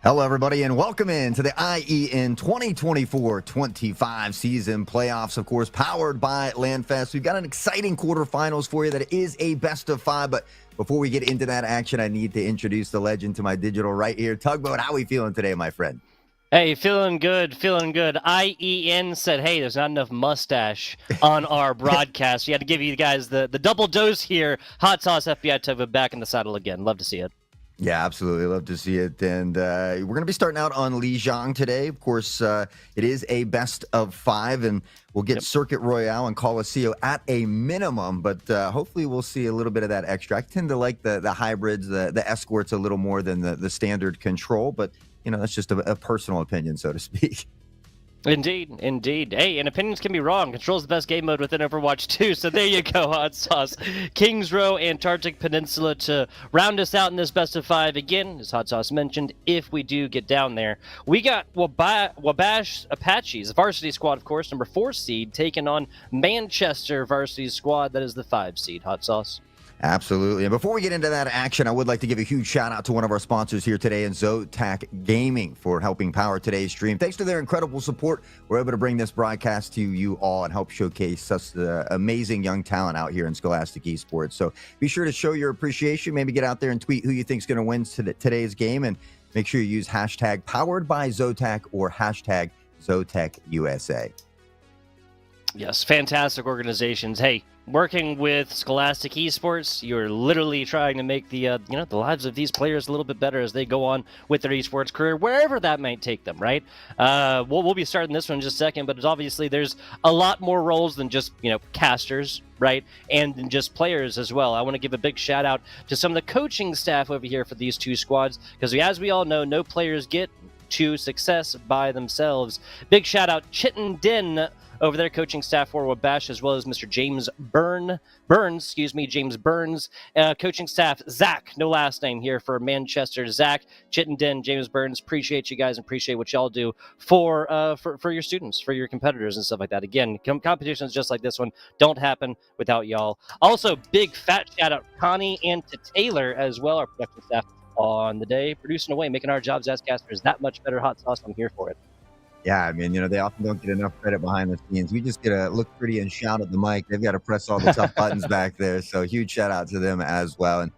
Hello, everybody, and welcome in to the IEN 2024-25 season playoffs, of course, powered by LandFest. We've got an exciting quarterfinals for you that is a best of five, but before we get into that action, I need to introduce the legend to my digital right here. Tugboat, how are we feeling today, my friend? Hey, feeling good, feeling good. IEN said, hey, there's not enough mustache on our broadcast. We had to give you guys the double dose here. Hot Sauce FBI Tugboat back in the saddle again. Love to see it. Yeah, absolutely. Love to see it. And we're going to be starting out on Lijiang today. Of course, it is a best of five, and we'll get Circuit Royale and Coliseum at a minimum, but hopefully we'll see a little bit of that extra. I tend to like the hybrids, the escorts a little more than the standard control, but, you know, that's just a personal opinion, so to speak. Indeed, indeed. Hey, and opinions can be wrong. Control's the best game mode within Overwatch 2, so there you go, Hot Sauce. Kings Row, Antarctic Peninsula to round us out in this best of five. Again, as Hot Sauce mentioned, if we do get down there, we got Wabash Apaches, the varsity squad, of course, number 4 seed, taking on Manchester varsity squad. That is the 5 seed, Hot Sauce. Absolutely. And before we get into that action, I would like to give a huge shout out to one of our sponsors here today in Zotac Gaming for helping power today's stream. Thanks to their incredible support, we're able to bring this broadcast to you all and help showcase such amazing young talent out here in Scholastic Esports. So be sure to show your appreciation. Maybe get out there and tweet who you think is going to win today's game, and make sure you use hashtag powered by Zotac or hashtag ZotacUSA. Yes, fantastic organizations. Hey, working with Scholastic Esports, you're literally trying to make the the lives of these players a little bit better as they go on with their esports career, wherever that might take them, right? We'll be starting this one in just a second, but obviously there's a lot more roles than just, casters, right? And than just players as well. I want to give a big shout out to some of the coaching staff over here for these two squads, because as we all know, no players get to success by themselves. Big shout out Chitin Din over their coaching staff for Wabash, as well as Mr. James Burns, coaching staff, Zach, no last name here for Manchester, Zach, Chittenden, James Burns, appreciate you guys and appreciate what y'all do for your students, for your competitors and stuff like that. Again, competitions just like this one don't happen without y'all. Also, big fat shout out Connie and to Taylor as well, our production staff on the day, producing away, making our jobs as casters that much better. Hot Sauce, I'm here for it. Yeah, I mean, they often don't get enough credit behind the scenes. We just get to look pretty and shout at the mic. They've got to press all the tough buttons back there. So huge shout out to them as well. And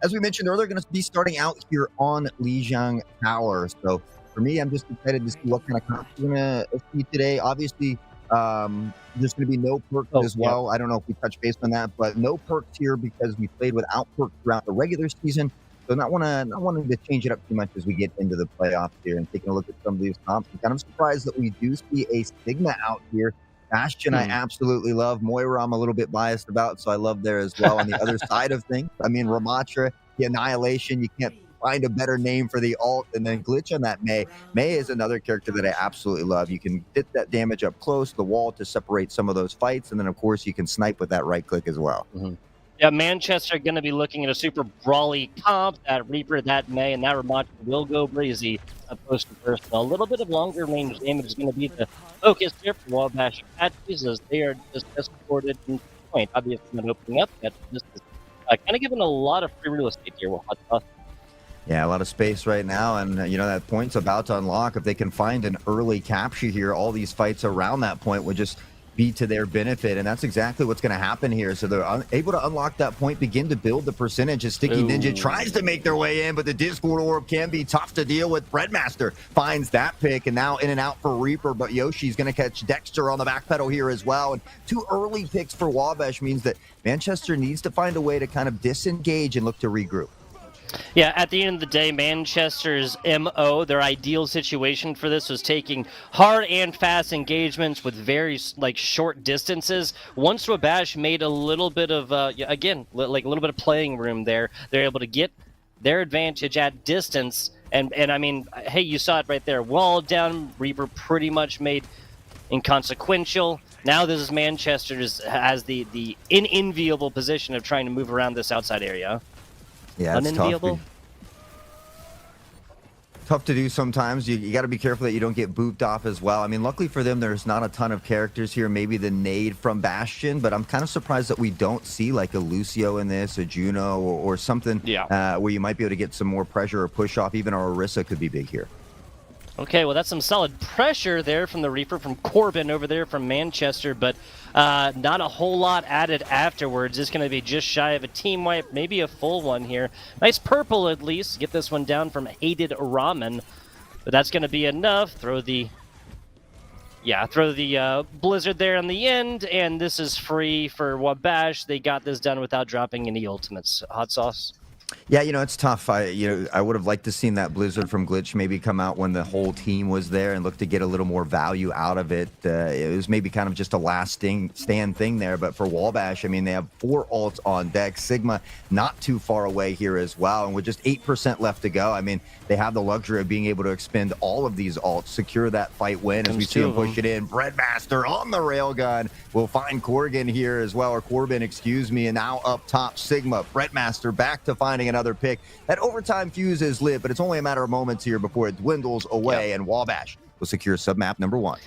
as we mentioned earlier, going to be starting out here on Lijiang Tower. So for me, I'm just excited to see what kind of comps we're going to see today. Obviously, there's going to be no perks as well. I don't know if we touch base on that, but no perks here because we played without perks throughout the regular season. So not wanting to change it up too much as we get into the playoffs here and taking a look at some of these comps. I'm kind of surprised that we do see a Sigma out here. Bastion, I absolutely love. Moira, I'm a little bit biased about, so I love there as well. On the other side of things, I mean, Ramatra, the Annihilation, you can't find a better name for the alt. And then Glitch on that May. May is another character that I absolutely love. You can get that damage up close, the wall to separate some of those fights. And then, of course, you can snipe with that right click as well. Yeah, Manchester going to be looking at a super brawly comp. That Reaper, that May, and that Ramatra will go breezy post to personal. A little bit of longer range damage is going to be the focus here for Wabash Apaches, as they are just escorted in point. Obviously, not opening up yet. This is kind of giving a lot of free real estate here with Hot Sauce. Yeah, a lot of space right now, and that point's about to unlock. If they can find an early capture here, all these fights around that point would just be to their benefit, and that's exactly what's going to happen here. So they're able to unlock that point, begin to build the percentage as Sticky Ninja tries to make their way in, but the Discord Orb can be tough to deal with. Breadmaster finds that pick, and now in and out for Reaper, but Yoshi's going to catch Dexter on the back pedal here as well. And 2 early picks for Wabash means that Manchester needs to find a way to kind of disengage and look to regroup. Yeah, at the end of the day, Manchester's MO, their ideal situation for this was taking hard and fast engagements with very short distances. Once Wabash made a little bit of, a little bit of playing room there, they're able to get their advantage at distance. And I mean, hey, you saw it right there. Wall down, Reaper pretty much made inconsequential. Now this is Manchester's has the unenviable position of trying to move around this outside area. Yeah, it's unenviable. Tough to do sometimes. You got to be careful that you don't get booped off as well. I mean, luckily for them, there's not a ton of characters here. Maybe the nade from Bastion, but I'm kind of surprised that we don't see like a Lucio in this, a Juno, or something where you might be able to get some more pressure or push off. Even our Orisa could be big here. Okay, well, that's some solid pressure there from the Reaper, from Corbin over there from Manchester, but not a whole lot added afterwards. It's going to be just shy of a team wipe, maybe a full one here. Nice purple, at least. Get this one down from Hated Ramen, but that's going to be enough. Throw the Blizzard there on the end, and this is free for Wabash. They got this done without dropping any ultimates. Hot sauce? Yeah, it's tough. I would have liked to seen that Blizzard from Glitch maybe come out when the whole team was there and look to get a little more value out of it. It was maybe kind of just a last stand thing there. But for Wabash, I mean, they have 4 ults on deck. Sigma not too far away here as well. And with just 8% left to go, I mean, they have the luxury of being able to expend all of these ults, secure that fight win as we see him push it in. Breadmaster on the railgun will find Corgan here as well, or Corbin, excuse me. And now up top, Sigma. Breadmaster back to finding another pick. That overtime fuse is lit, but it's only a matter of moments here before it dwindles away, and Wabash will secure submap number 1.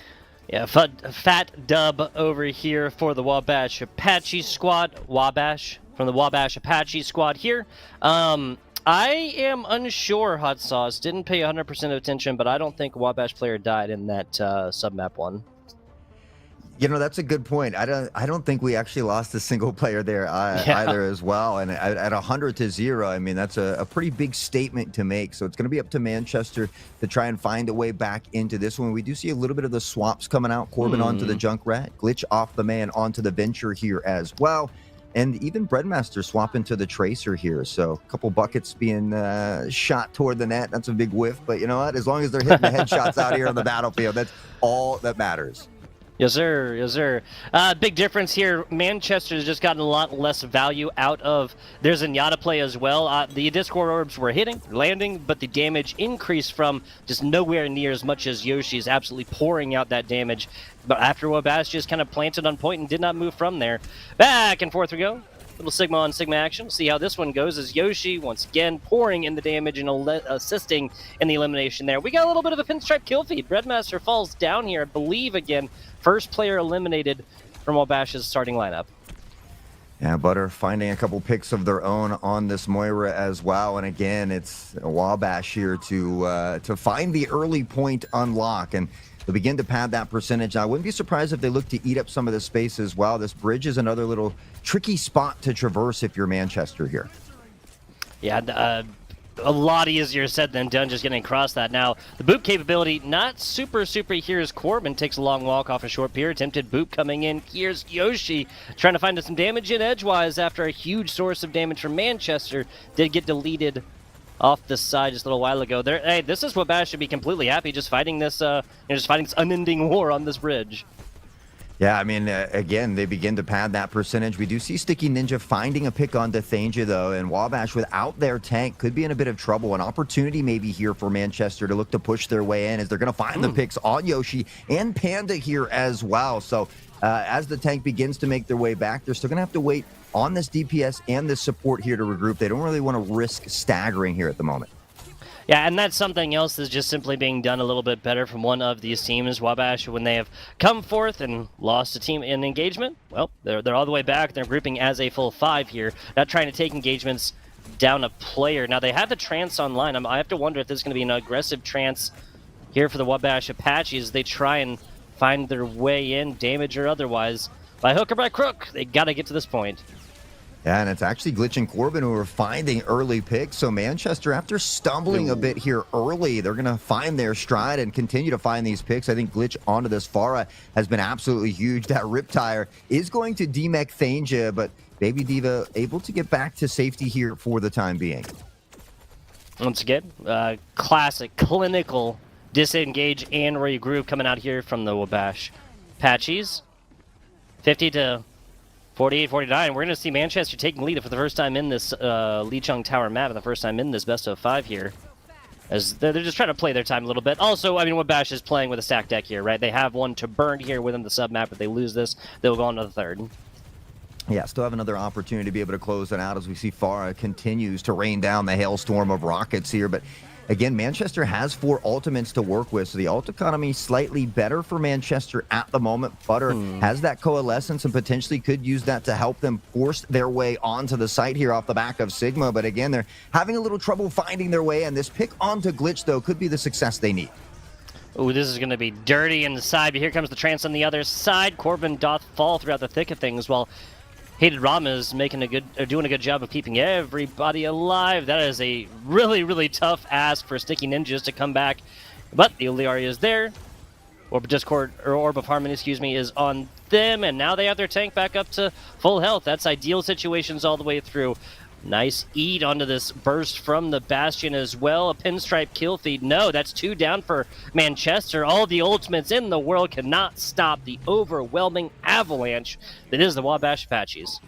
Yeah, fat dub over here for the Wabash Apache squad. Wabash from the Wabash Apache squad here. I am unsure, Hot Sauce. Didn't pay 100% of attention, but I don't think a Wabash player died in that submap one. That's a good point. I don't think we actually lost a single player there either as well. And at 100-0, I mean, that's a pretty big statement to make. So it's going to be up to Manchester to try and find a way back into this one. We do see a little bit of the swaps coming out. Corbin onto the Junkrat, Glitch off the man onto the Venture here as well. And even Breadmaster swapping to the Tracer here. So a couple buckets being shot toward the net. That's a big whiff. But you know what? As long as they're hitting the headshots out here on the battlefield, that's all that matters. Yes, sir. Yes, sir. Big difference here. Manchester's just gotten a lot less value out of their Zenyatta play as well. The Discord orbs were hitting, landing, but the damage increased from just nowhere near as much as Yoshi's absolutely pouring out that damage. But after Wabash just kind of planted on point and did not move from there. Back and forth we go. Little Sigma on Sigma action. See how this one goes as Yoshi, once again, pouring in the damage and assisting in the elimination there. We got a little bit of a pinstripe kill feed. Breadmaster falls down here, I believe, again. First player eliminated from Wabash's starting lineup. Yeah, Butter finding a couple picks of their own on this Moira as well. And again, it's Wabash here to find the early point unlock. And they'll begin to pad that percentage. Now, I wouldn't be surprised if they look to eat up some of the space as well. This bridge is another little tricky spot to traverse if you're Manchester here. Yeah, a lot easier said than done just getting across that. Now, the boop capability, not super here as Corbin takes a long walk off a short pier. Attempted boop coming in. Here's Yoshi trying to find some damage in edgewise after a huge source of damage from Manchester. Did get deleted off the side just a little while ago. There, hey, this is what Bash should be completely happy, just fighting this, just fighting this unending war on this bridge. Yeah, I mean, again, they begin to pad that percentage. We do see Sticky Ninja finding a pick on Thanger, though, and Wabash, without their tank, could be in a bit of trouble. An opportunity maybe here for Manchester to look to push their way in as they're going to find the picks on Yoshi and Panda here as well. So as the tank begins to make their way back, they're still going to have to wait on this DPS and this support here to regroup. They don't really want to risk staggering here at the moment. Yeah, and that's something else that's just simply being done a little bit better from one of these teams. Wabash, when they have come forth and lost a team in engagement, well, they're all the way back. They're grouping as a full 5 here, not trying to take engagements down a player. Now, they have the trance online. I have to wonder if this is going to be an aggressive trance here for the Wabash Apaches. They try and find their way in, damage or otherwise. By hook or by crook, they got to get to this point. Yeah, and it's actually Glitch and Corbin who are finding early picks. So Manchester, after stumbling a bit here early, they're going to find their stride and continue to find these picks. I think Glitch onto this Pharah has been absolutely huge. That Riptire is going to demech Thanger, but Baby Diva able to get back to safety here for the time being. Once again, classic, clinical disengage and regroup coming out here from the Wabash Apaches. 50 to 48-49. We're going to see Manchester taking lead for the first time in this Licheng Tower map, and the first time in this best of 5 here. As they're just trying to play their time a little bit. Also, I mean, Wabash is playing with a stack deck here, right? They have one to burn here within the sub-map. If they lose this, they'll go on to the third. Yeah, still have another opportunity to be able to close it out as we see Pharah continues to rain down the hailstorm of rockets here. But Again, Manchester has 4 ultimates to work with, so the ult economy slightly better for Manchester at the moment. Butter has that coalescence and potentially could use that to help them force their way onto the site here off the back of Sigma. But again, they're having a little trouble finding their way, and this pick onto Glitch, though, could be the success they need. Ooh, this is going to be dirty inside, but here comes the trance on the other side. Corbin doth fall throughout the thick of things, while Hated Rama is doing a good job of keeping everybody alive. That is a really, really tough ask for Sticky Ninjas to come back. But the Oliari is there. Orb of Discord, or Orb of Harmony, excuse me, is on them. And now they have their tank back up to full health. That's ideal situations all the way through. Nice eat onto this burst from the Bastion as well. A pinstripe kill feed. No, that's 2 down for Manchester. All the ultimates in the world cannot stop the overwhelming avalanche that is the Wabash Apaches.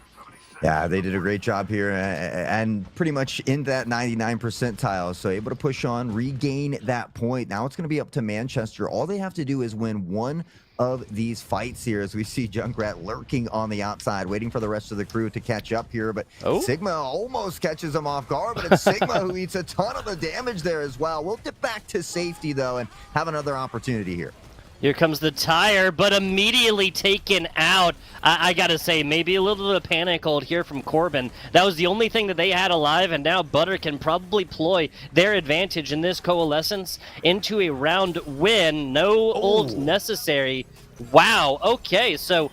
Yeah, they did a great job here and pretty much in that 99 percentile. So able to push on, regain that point. Now it's going to be up to Manchester. All they have to do is win one of these fights here, as we see Junkrat lurking on the outside, waiting for the rest of the crew to catch up here. But Sigma almost catches him off guard, but it's Sigma who eats a ton of the damage there as well. We'll get back to safety, though, and have another opportunity here. Here comes the tire, but immediately taken out. I gotta say, maybe a little bit of panic hold here from Corbin. That was the only thing that they had alive, and now Butter can probably ploy their advantage in this coalescence into a round win. No ult necessary. Wow, okay, so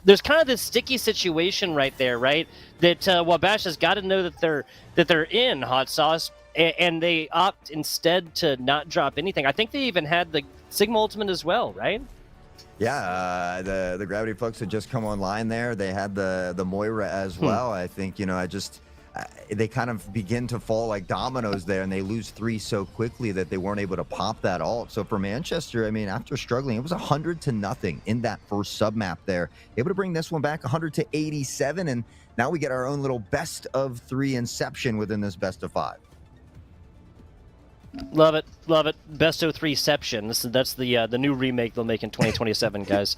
there's kind of this sticky situation right there, right? That Wabash has got to know that they're in hot sauce, and they opt instead to not drop anything. I think they even had the Sigma ultimate as well, right? Yeah, the Gravity Flux had just come online there. They had the Moira as well. I think, they kind of begin to fall like dominoes there, and they lose 3 so quickly that they weren't able to pop that ult. So for Manchester, I mean, after struggling, it was 100-0 in that first sub map there. Able to bring this one back 100-87, and now we get our own little best of 3 inception within this best of 5. Love it, love it. Best of 3ception. That's the new remake they'll make in 2027, guys.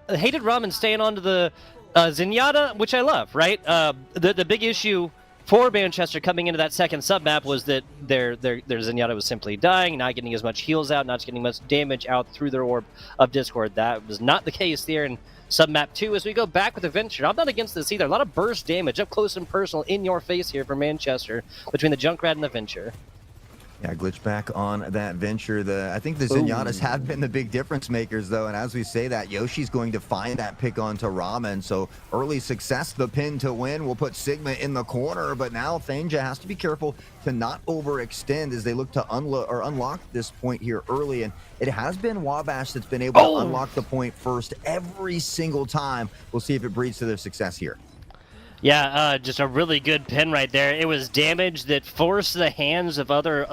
Hated Ramen staying on to the Zenyatta, which I love, right? The big issue for Manchester coming into that second sub-map was that their Zenyatta was simply dying, not getting as much heals out, not getting much damage out through their Orb of Discord. That was not the case there in sub-map 2. As we go back with Adventure, I'm not against this either. A lot of burst damage up close and personal in your face here for Manchester between the Junkrat and the Venture. Yeah, glitch back on that Venture. I think the Zenyatas have been the big difference makers, though, and as we say that, Yoshi's going to find that pick onto Ramen, so early success, the pin to win, will put Sigma in the corner, but now Thanja has to be careful to not overextend as they look to unlock this point here early, and it has been Wabash that's been able to unlock the point first every single time. We'll see if it breeds to their success here. Yeah, just a really good pin right there. It was damage that forced the hands of other,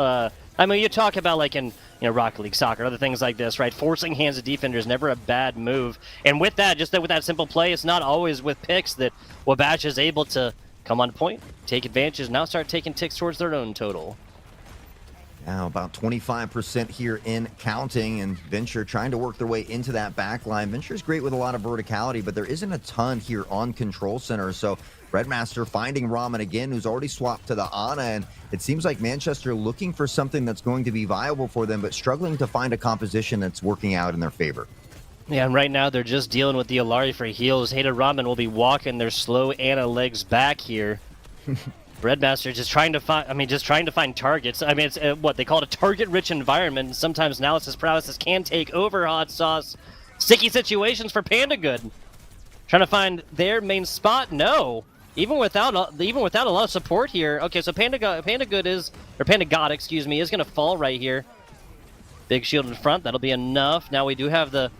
I mean, you talk about like in Rocket League Soccer, other things like this, right? Forcing hands of defenders, never a bad move. And with that, with that simple play, it's not always with picks that Wabash is able to come on point, take advantage, now start taking ticks towards their own total. Now about 25% here in counting, and Venture trying to work their way into that back line. Venture's great with a lot of verticality, but there isn't a ton here on Control Center. So Redmaster finding Ramen again, who's already swapped to the Ana, and it seems like Manchester looking for something that's going to be viable for them, but struggling to find a composition that's working out in their favor. Yeah, and right now they're just dealing with the Alari for heals. Hated Ramen will be walking their slow Ana legs back here. Breadmaster just trying to find targets. I mean, it's what they call it, a target-rich environment. Sometimes analysis paralysis can take over hot sauce. Sticky situations for Panda Good. Trying to find their main spot. No, even without a lot of support here. Okay, so Panda God, is going to fall right here. Big shield in front. That'll be enough. Now we do have the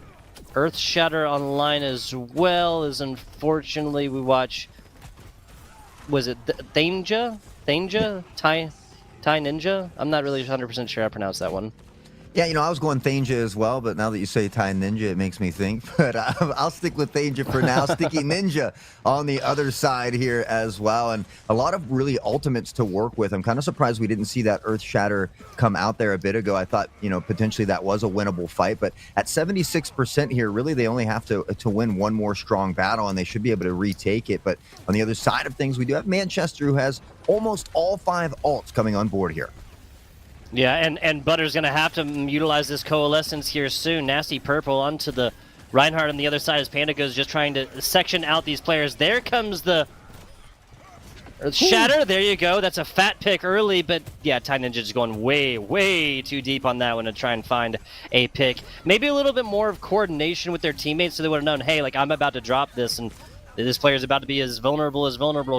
Earth Shatter online as well. As unfortunately we watch. Was it Thanja? Thai Ninja? I'm not really 100% sure I pronounced that one. Yeah, I was going Thanger as well, but now that you say Thai Ninja, it makes me think. But I'll stick with Thanger for now. Sticky Ninja on the other side here as well. And a lot of really ultimates to work with. I'm kind of surprised we didn't see that Earth Shatter come out there a bit ago. I thought, potentially that was a winnable fight. But at 76% here, really they only have to win one more strong battle, and they should be able to retake it. But on the other side of things, we do have Manchester, who has almost all 5 ults coming on board here. Yeah, and Butter's going to have to utilize this Coalescence here soon. Nasty Purple onto the Reinhardt on the other side as Panda goes just trying to section out these players. There comes the Shatter. There you go. That's a fat pick early, but yeah, Thai Ninja just going way, way too deep on that one to try and find a pick. Maybe a little bit more of coordination with their teammates so they would have known, hey, like I'm about to drop this and this player's about to be as vulnerable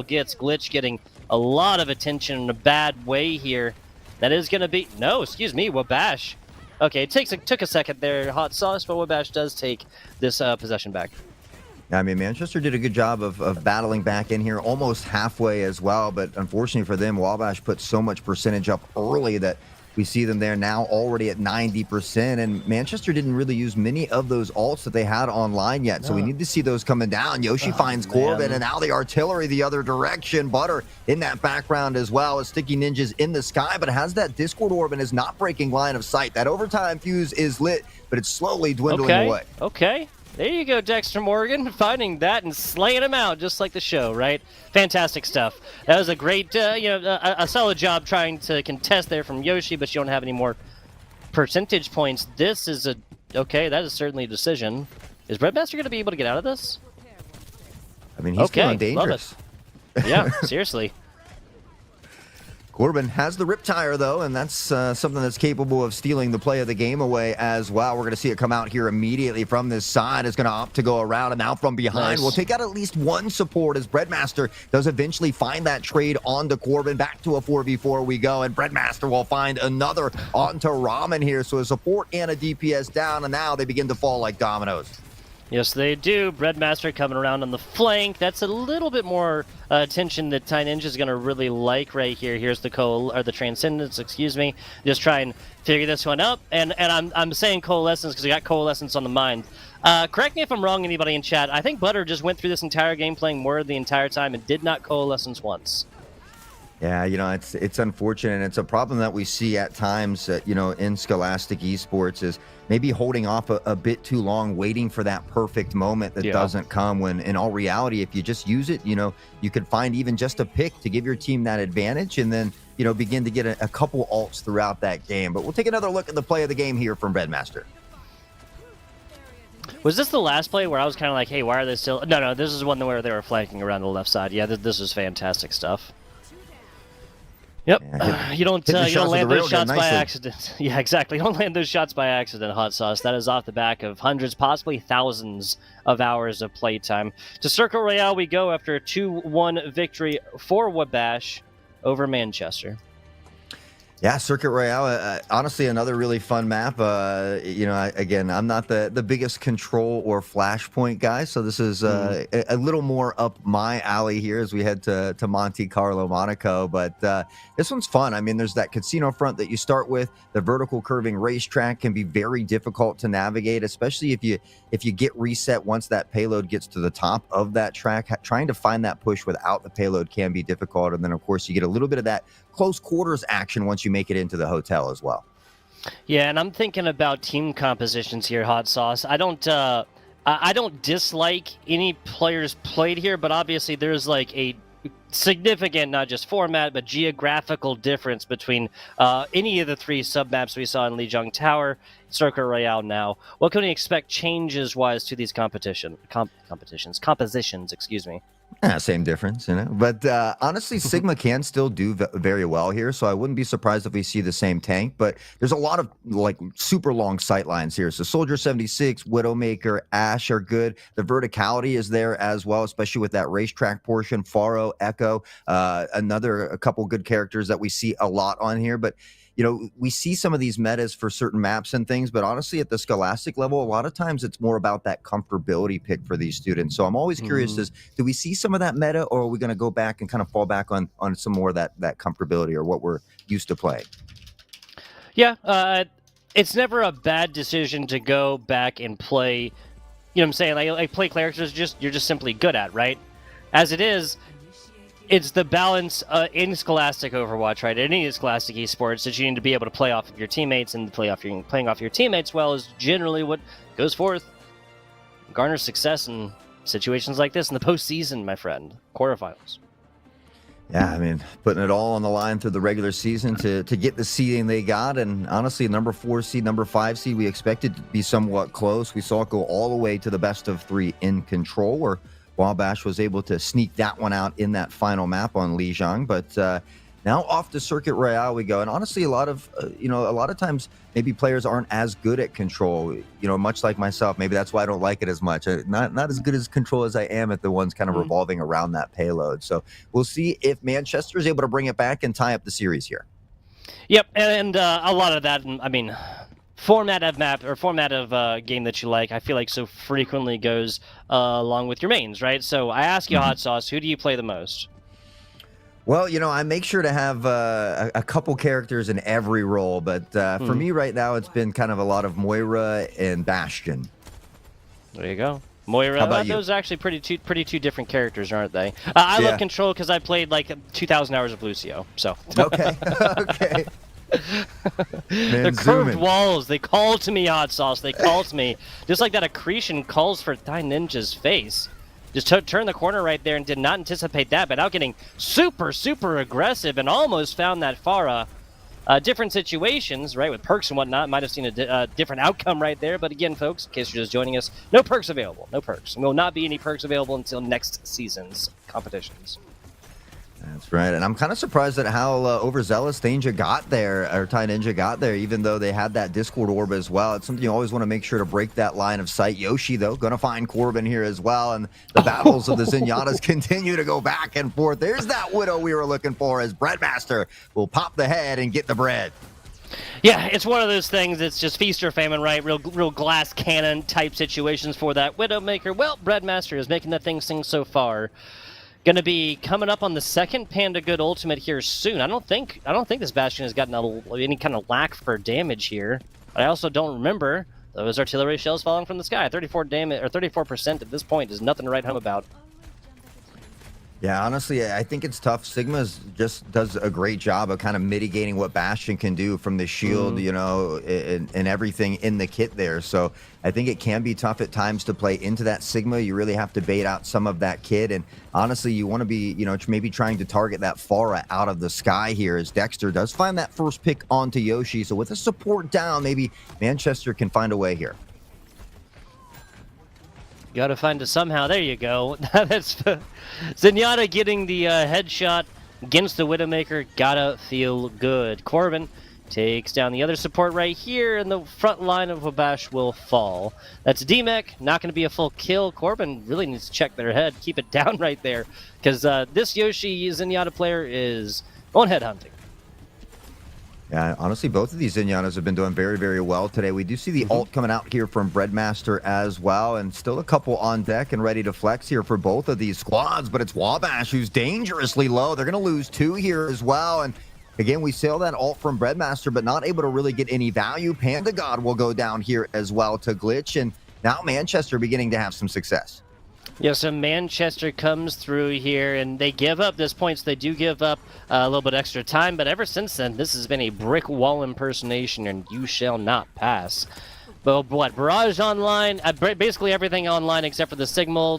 gets. Glitch getting a lot of attention in a bad way here. That is going to be... No, excuse me, Wabash. Okay, it took a second there, Hot Sauce, but Wabash does take this possession back. I mean, Manchester did a good job of battling back in here, almost halfway as well. But unfortunately for them, Wabash put so much percentage up early that we see them there now already at 90%. And Manchester didn't really use many of those ults that they had online yet. So we need to see those coming down. Yoshi finds Corbin, and now the artillery the other direction. Butter in that background as well as Sticky Ninja's in the sky, but has that Discord orb and is not breaking line of sight. That overtime fuse is lit, but it's slowly dwindling away. Okay. There you go, Dexter Morgan, finding that and slaying him out just like the show, right? Fantastic stuff. That was a great, a solid job trying to contest there from Yoshi, but you don't have any more percentage points. This is okay, that is certainly a decision. Is Breadmaster going to be able to get out of this? I mean, he's feeling dangerous. Love it. Yeah, seriously. Corbin has the Riptire, though, and that's something that's capable of stealing the play of the game away as well. We're going to see it come out here immediately from this side. It's going to opt to go around and out from behind. Nice. We'll take out at least one support as Breadmaster does eventually find that trade onto Corbin. Back to a 4v4 we go, and Breadmaster will find another onto Ramen here. So a support and a DPS down, and now they begin to fall like dominoes. Yes, they do. Breadmaster coming around on the flank. That's a little bit more attention that Thai Ninja is going to really like right here. Here's the the Transcendence, excuse me. Just try and figure this one up. And I'm saying Coalescence because I got Coalescence on the mind. Correct me if I'm wrong, anybody in chat. I think Butter just went through this entire game playing Word the entire time and did not Coalescence once. Yeah, it's unfortunate, and it's a problem that we see at times, in Scholastic Esports is maybe holding off a bit too long, waiting for that perfect moment that doesn't come when, in all reality, if you just use it, you could find even just a pick to give your team that advantage and then, begin to get a couple ults throughout that game. But we'll take another look at the play of the game here from Breadmaster. Was this the last play where I was kind of like, hey, why are they still... No, this is one where they were flanking around the left side. Yeah, this is fantastic stuff. Yep, you don't land those shots by accident. Yeah, exactly. You don't land those shots by accident, Hot Sauce. That is off the back of hundreds, possibly thousands of hours of playtime. To Circle Royale we go after a 2-1 victory for Wabash over Manchester. Yeah, Circuit Royale, honestly, another really fun map. Again, I'm not the biggest control or flashpoint guy, so this is a little more up my alley here as we head to Monte Carlo, Monaco. But this one's fun. I mean, there's that casino front that you start with. The vertical curving racetrack can be very difficult to navigate, especially if you get reset once that payload gets to the top of that track. Trying to find that push without the payload can be difficult. And then, of course, you get a little bit of that close quarters action once you make it into the hotel as well. Yeah, and I'm thinking about team compositions here, Hot Sauce. I don't dislike any players played here, but obviously there's like a significant, not just format, but geographical difference between any of the 3 submaps we saw in Lijiang Tower, Circuit Royale now. What can we expect changes-wise to these compositions, excuse me? Same difference, But honestly, Sigma can still do very well here, so I wouldn't be surprised if we see the same tank. But there's a lot of super long sight lines here. So Soldier 76, Widowmaker, Ash are good. The verticality is there as well, especially with that racetrack portion. Faro, Echo, a couple good characters that we see a lot on here. But we see some of these metas for certain maps and things, but honestly, at the Scholastic level, a lot of times it's more about that comfortability pick for these students. So I'm always curious do we see some of that meta, or are we going to go back and kind of fall back on some more of that comfortability or what we're used to playing? Yeah, it's never a bad decision to go back and play. You know what I'm saying? Like play characters you're just simply good at, right? As it is, it's the balance in Scholastic Overwatch, right? Any Scholastic esports that you need to be able to play off of your teammates, and playing off your teammates well is generally what goes forth, garners success in situations like this in the postseason, my friend. Quarterfinals. Yeah, I mean, putting it all on the line through the regular season to get the seeding they got. And honestly, number 4 seed, number 5 seed, we expected to be somewhat close. We saw it go all the way to the best of 3 in Control, where Wabash was able to sneak that one out in that final map on Lijiang. But now off to Circuit Royale we go. And honestly, a lot of times maybe players aren't as good at Control, much like myself. Maybe that's why I don't like it as much. Not as good as Control as I am at the ones kind of revolving around that payload. So we'll see if Manchester is able to bring it back and tie up the series here. Yep, and a lot of that, I mean, format of map or format of game that you like, I feel like so frequently goes along with your mains, right? So I ask you, Hot Sauce, who do you play the most? Well, I make sure to have a couple characters in every role, but for me right now, it's been kind of a lot of Moira and Bastion. There you go. Moira, How about you? those are actually pretty two different characters, aren't they? I love Control because I played like 2,000 hours of Lucio, so. Okay, okay. The curved walls, they call to me, Hot Sauce, they call to me. Just like that accretion calls for Thai Ninja's face. Just turned the corner right there and did not anticipate that, but now getting super, super aggressive and almost found that Pharah. Different situations, right, with perks and whatnot. Might have seen a different outcome right there. But again, folks, in case you're just joining us, no perks available. No perks. And will not be any perks available until next season's competitions. That's right. And I'm kind of surprised at how overzealous Ninja got there, or Thai Ninja got there, even though they had that Discord orb as well. It's something you always want to make sure to break that line of sight. Yoshi, though, going to find Corbin here as well. And the battles of the Zenyatta's continue to go back and forth. There's that Widow we were looking for, as Breadmaster will pop the head and get the bread. Yeah, it's one of those things that's just feast or famine, right? Real glass cannon type situations for that Widowmaker. Well, Breadmaster is making that thing sing so far. Going to be coming up on the second Panda Good ultimate here soon. I don't think this Bastion has gotten any kind of lack for damage here. But I also don't remember those artillery shells falling from the sky. 34 damage or 34% at this point is nothing to write home about. Yeah, honestly, I think it's tough. Sigma just does a great job of kind of mitigating what Bastion can do from the shield, and everything in the kit there. So I think it can be tough at times to play into that Sigma. You really have to bait out some of that kit. And honestly, you want to be, maybe trying to target that Pharah out of the sky here, as Dexter does find that first pick onto Yoshi. So with a support down, maybe Manchester can find a way here. Gotta find it somehow. There you go. That's Zenyatta getting the headshot against the Widowmaker. Gotta feel good. Corbin takes down the other support right here, and the front line of Wabash will fall. That's D-Mech. Not going to be a full kill. Corbin really needs to check their head. Keep it down right there, because this Yoshi Zenyatta player is going head hunting. Yeah, honestly, both of these Zenyatas have been doing very, very well today. We do see the ult coming out here from Breadmaster as well, and still a couple on deck and ready to flex here for both of these squads, but it's Wabash who's dangerously low. They're going to lose 2 here as well, and again, we sail that ult from Breadmaster, but not able to really get any value. Panda God will go down here as well to glitch, and now Manchester beginning to have some success. Yeah, so Manchester comes through here, and they give up this point, so they do give up a little bit extra time, but ever since then, this has been a brick wall impersonation, and you shall not pass. But what, Barrage online, basically everything online except for the Sigma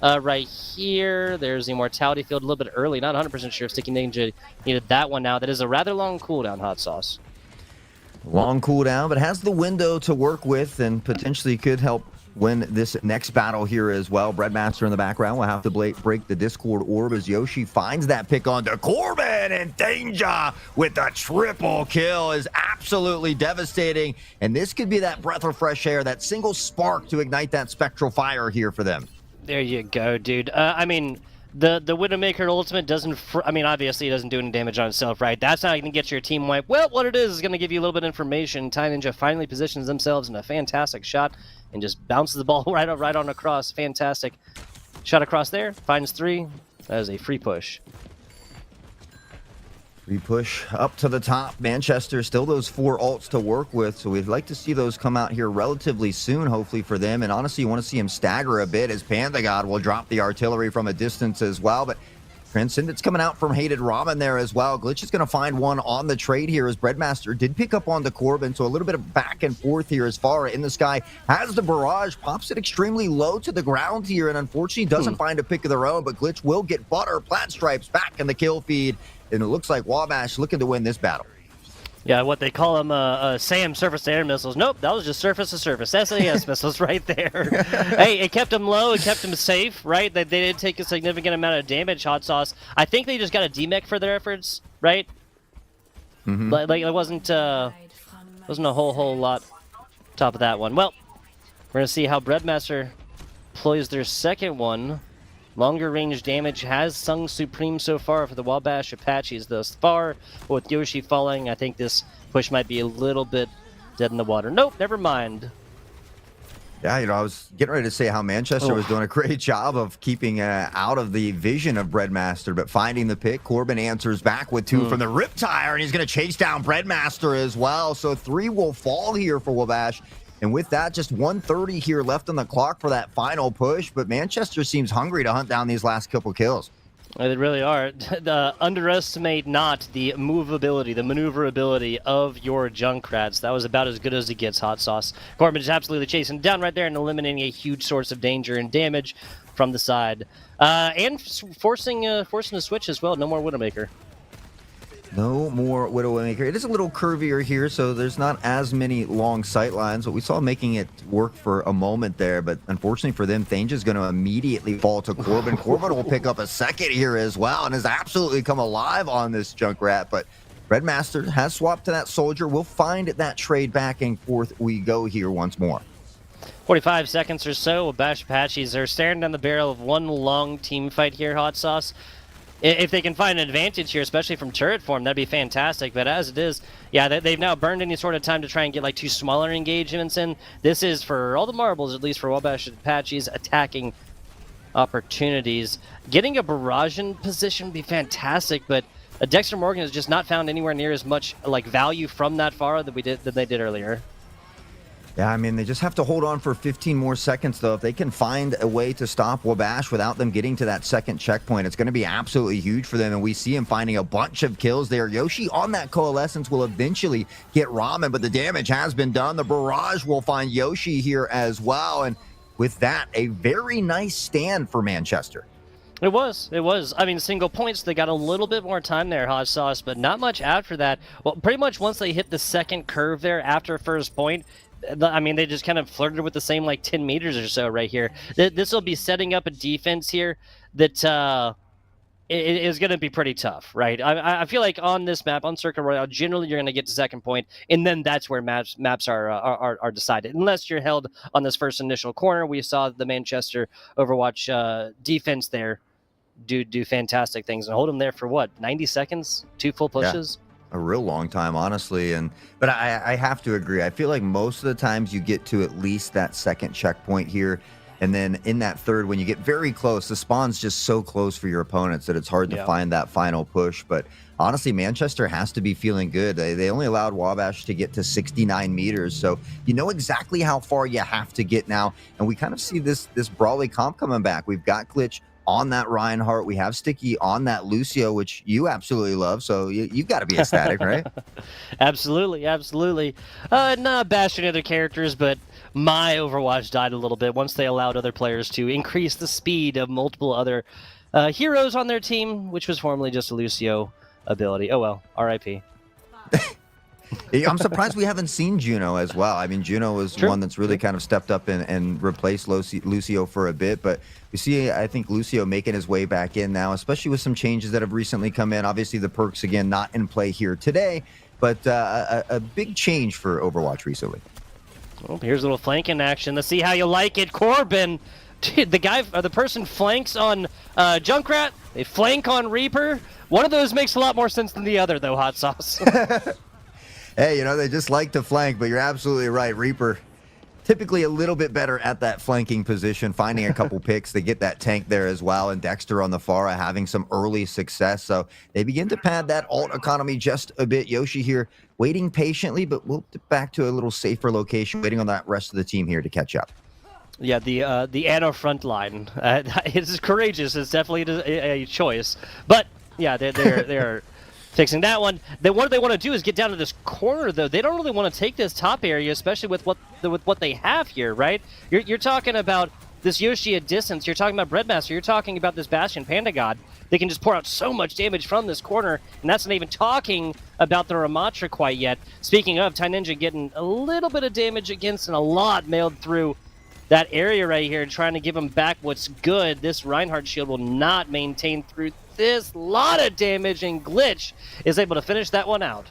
right here. There's the Immortality Field a little bit early, not 100% sure if Sticky Ninja needed that one now. That is a rather long cooldown, Hot Sauce. Long cooldown, but has the window to work with and potentially could help win this next battle here as well. Breadmaster in the background will have to break the Discord orb as Yoshi finds that pick onto Corbin, and Danger with the triple kill is absolutely devastating. And this could be that breath of fresh air, that single spark to ignite that spectral fire here for them. There you go, dude. I mean, the Widowmaker ultimate doesn't, obviously it doesn't do any damage on itself, right? That's not going to get your team wiped. Well, what it is going to give you a little bit of information. Thai Ninja finally positions themselves in a fantastic shot and just bounces the ball right on across. Fantastic shot across there. Finds 3. That is a free push. We push up to the top. Manchester still those 4 ults to work with, so we'd like to see those come out here relatively soon, hopefully for them. And honestly, you want to see him stagger a bit as Panda God will drop the artillery from a distance as well. But Transcendent's coming out from Hated Ramen there as well. Glitch is going to find one on the trade here as Breadmaster did pick up on the Corbin, so a little bit of back and forth here as far in the sky. Has the barrage, pops it extremely low to the ground here, and unfortunately doesn't find a pick of their own, but Glitch will get butter. Plat Stripes back in the kill feed, and it looks like Wabash looking to win this battle. Yeah, what they call them, SAM surface-to-air missiles. Nope, that was just surface-to-surface. SAS missiles right there. Hey, it kept them low, it kept them safe, right? They did take a significant amount of damage, Hot Sauce. I think they just got a demech for their efforts, right? Like it wasn't a whole lot top of that one. Well, we're going to see how Breadmaster deploys their second one. Longer range damage has sung supreme so far for the Wabash Apaches thus far. But with Yoshi falling, I think this push might be a little bit dead in the water. Nope, never mind. Yeah, I was getting ready to say how Manchester was doing a great job of keeping out of the vision of Breadmaster, but finding the pick. Corbin answers back with 2 from the Riptire, and he's going to chase down Breadmaster as well. So 3 will fall here for Wabash. And with that, just 1:30 here left on the clock for that final push. But Manchester seems hungry to hunt down these last couple kills. They really are. Underestimate not the movability, the maneuverability of your Junkrats. That was about as good as it gets, Hot Sauce. Corbin is absolutely chasing down right there and eliminating a huge source of danger and damage from the side. And forcing a switch as well. No more Widowmaker. No more Widowmaker. It is a little curvier here, so there's not as many long sight lines, but we saw making it work for a moment there. But unfortunately for them, Thange's going to immediately fall to Corbin. Corbin will pick up a second here as well and has absolutely come alive on this Junkrat. But Breadmaster has swapped to that Soldier. We'll find that trade back and forth we go here once more. 45 seconds or so. Bash Apaches are staring down the barrel of one long team fight here, Hot Sauce. If they can find an advantage here, especially from turret form, that'd be fantastic. But as it is, yeah, they've now burned any sort of time to try and get like 2 smaller engagements in. This is for all the marbles, at least for Wabash Apaches, attacking opportunities. Getting a barrage in position would be fantastic, but Dexter Morgan has just not found anywhere near as much like value from that far that they did earlier. Yeah, I mean, they just have to hold on for 15 more seconds, though. If they can find a way to stop Wabash without them getting to that second checkpoint, it's going to be absolutely huge for them, and we see him finding a bunch of kills there. Yoshi on that Coalescence will eventually get Ramen, but the damage has been done. The barrage will find Yoshi here as well, and with that, a very nice stand for Manchester. It was. I mean, single points, they got a little bit more time there, Hot Sauce, but not much after that. Well, pretty much once they hit the second curve there after first point, I mean, they just kind of flirted with the same, like, 10 meters or so right here. This will be setting up a defense here that it is going to be pretty tough, right? I feel like on this map, on Circuit Royale, generally you're going to get to second point, and then that's where maps are decided. Unless you're held on this first initial corner. We saw the Manchester Overwatch defense there do fantastic things and hold them there for, what, 90 seconds? 2 full pushes? Yeah. A real long time, honestly. But I have to agree. I feel like most of the times you get to at least that second checkpoint here, and then in that third, when you get very close, the spawn's just so close for your opponents that it's hard to find that final push. But honestly, Manchester has to be feeling good. They only allowed Wabash to get to 69 meters, so you know exactly how far you have to get now. And we kind of see this Brawley comp coming back. We've got Glitch on that Reinhardt. We have Sticky on that Lucio, which you absolutely love. So you got to be ecstatic, right? Absolutely. Not bashing other characters, but my Overwatch died a little bit once they allowed other players to increase the speed of multiple other heroes on their team, which was formerly just a Lucio ability. Oh well, RIP. I'm surprised we haven't seen Juno as well. I mean, Juno was one that's really kind of stepped up and replaced Lucio for a bit. But we see, I think, Lucio making his way back in now, especially with some changes that have recently come in. Obviously, the perks, again, not in play here today, but a big change for Overwatch recently. Well, here's a little flanking action. Let's see how you like it. Corbin, dude, the person flanks on Junkrat. They flank on Reaper. One of those makes a lot more sense than the other, though, Hot Sauce. Hey, they just like to flank, but you're absolutely right. Reaper typically a little bit better at that flanking position, finding a couple picks to get that tank there as well. And Dexter on the far having some early success. So they begin to pad that ult economy just a bit. Yoshi here waiting patiently, but we'll dip back to a little safer location, waiting on that rest of the team here to catch up. Yeah, the Anna front line. It's courageous. It's definitely a choice. But yeah, they're fixing that one. What they want to do is get down to this corner, though. They don't really want to take this top area, especially with what they have here, right? You're talking about this Yoshi at distance. You're talking about Breadmaster. You're talking about this Bastion Panda God. They can just pour out so much damage from this corner, and that's not even talking about the Ramatra quite yet. Speaking of, Ty Ninja getting a little bit of damage against and a lot mailed through that area right here, trying to give him back what's good. This Reinhardt shield will not maintain through this. Lot of damage, and Glitch is able to finish that one out.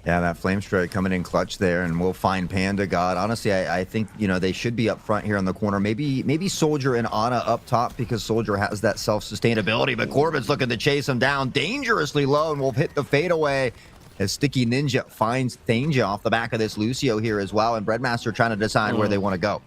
Yeah, that Flame Strike coming in clutch there, and we'll find Panda God. Honestly, I think, you know, they should be up front here on the corner. Maybe Soldier and Ana up top, because Soldier has that self-sustainability, but Corbin's looking to chase him down dangerously low, and we'll hit the fadeaway as Sticky Ninja finds Thanger off the back of this Lucio here as well, and Breadmaster trying to decide where they want to go.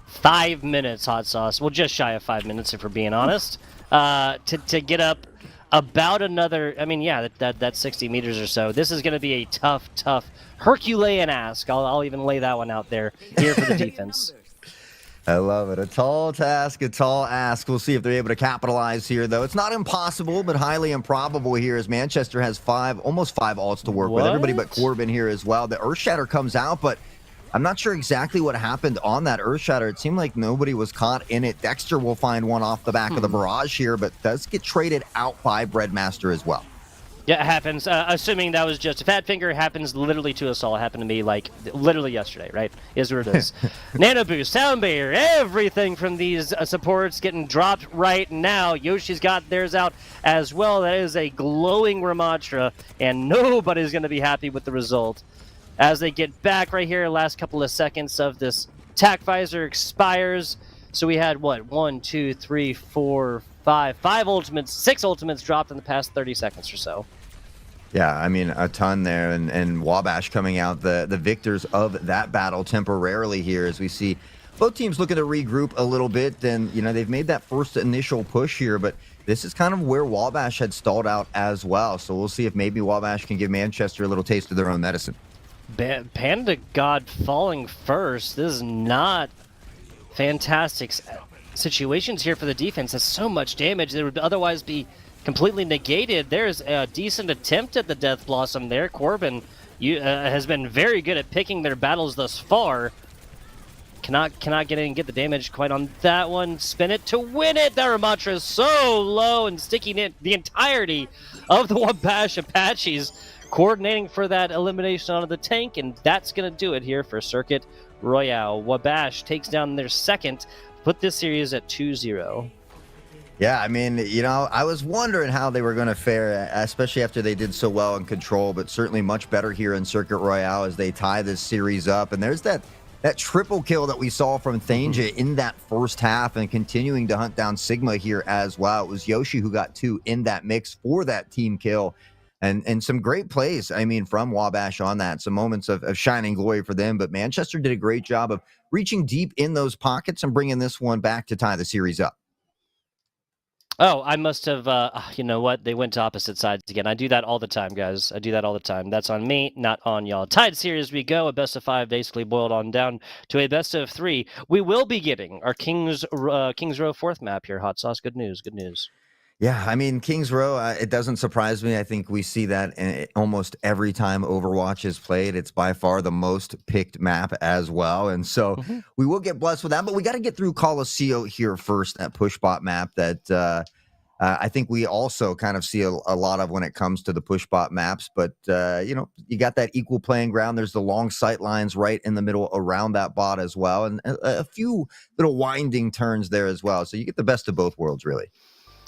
5 minutes, Hot Sauce. Well, just shy of 5 minutes, if we're being honest, to get up about another, I mean, yeah, that's 60 meters or so. This is going to be a tough Herculean ask. I'll even lay that one out there here for the defense. I love it. A tall task, a tall ask. We'll see if they're able to capitalize here, though. It's not impossible, but highly improbable here, as Manchester has almost five ults to work with. Everybody but Corbin here as well. The Earthshatter comes out, but I'm not sure exactly what happened on that Earthshatter. It seemed like nobody was caught in it. Dexter will find one off the back of the barrage here, but does get traded out by Breadmaster as well. Yeah, it happens. Assuming that was just a fat finger, it happens literally to us all. It happened to me like literally yesterday, right? Is what it is. Nano Boost, Sound Barrier, everything from these supports getting dropped right now. Yoshi's got theirs out as well. That is a glowing Ramatra, and nobody's going to be happy with the result. As they get back right here, last couple of seconds of this tac visor expires. So we had, what, 1, 2, 3, 4, 5 ultimates, 6 ultimates dropped in the past 30 seconds or so. Yeah, I mean, a ton there, and Wabash coming out the victors of that battle temporarily here, as we see both teams looking to regroup a little bit. And, you know, they've made that first initial push here, but this is kind of where Wabash had stalled out as well. So we'll see if maybe Wabash can give Manchester a little taste of their own medicine. Panda God falling first. This is not fantastic situations here for the defense. That's so much damage that would otherwise be completely negated. There's a decent attempt at the Death Blossom there. Corbin has been very good at picking their battles thus far. Cannot get in and get the damage quite on that one. Spin it to win it. That Ramatra is so low and sticking in the entirety of the Wabash Apaches, coordinating for that elimination onto the tank, and that's going to do it here for Circuit Royale. Wabash takes down their second, put this series at 2-0. Yeah, I mean, you know, I was wondering how they were going to fare, especially after they did so well in Control, but certainly much better here in Circuit Royale as they tie this series up. And there's that triple kill that we saw from Thanger in that first half, and continuing to hunt down Sigma here as well. It was Yoshi who got 2 in that mix for that team kill. And some great plays, I mean, from Wabash on that. Some moments of shining glory for them. But Manchester did a great job of reaching deep in those pockets and bringing this one back to tie the series up. Oh, I must have, you know what? They went to opposite sides again. I do that all the time, guys. I do that all the time. That's on me, not on y'all. Tied series we go. A best of 5 basically boiled on down to a best of 3. We will be getting our Kings Row 4th map here. Hot Sauce, good news, good news. Yeah, I mean, Kings Row, it doesn't surprise me. I think we see that almost every time Overwatch is played. It's by far the most picked map as well. And so we will get blessed with that. But we got to get through Colosseo here first, that pushbot map that I think we also kind of see a lot of when it comes to the pushbot maps. But, you know, you got that equal playing ground. There's the long sight lines right in the middle around that bot as well. And a few little winding turns there as well. So you get the best of both worlds, really.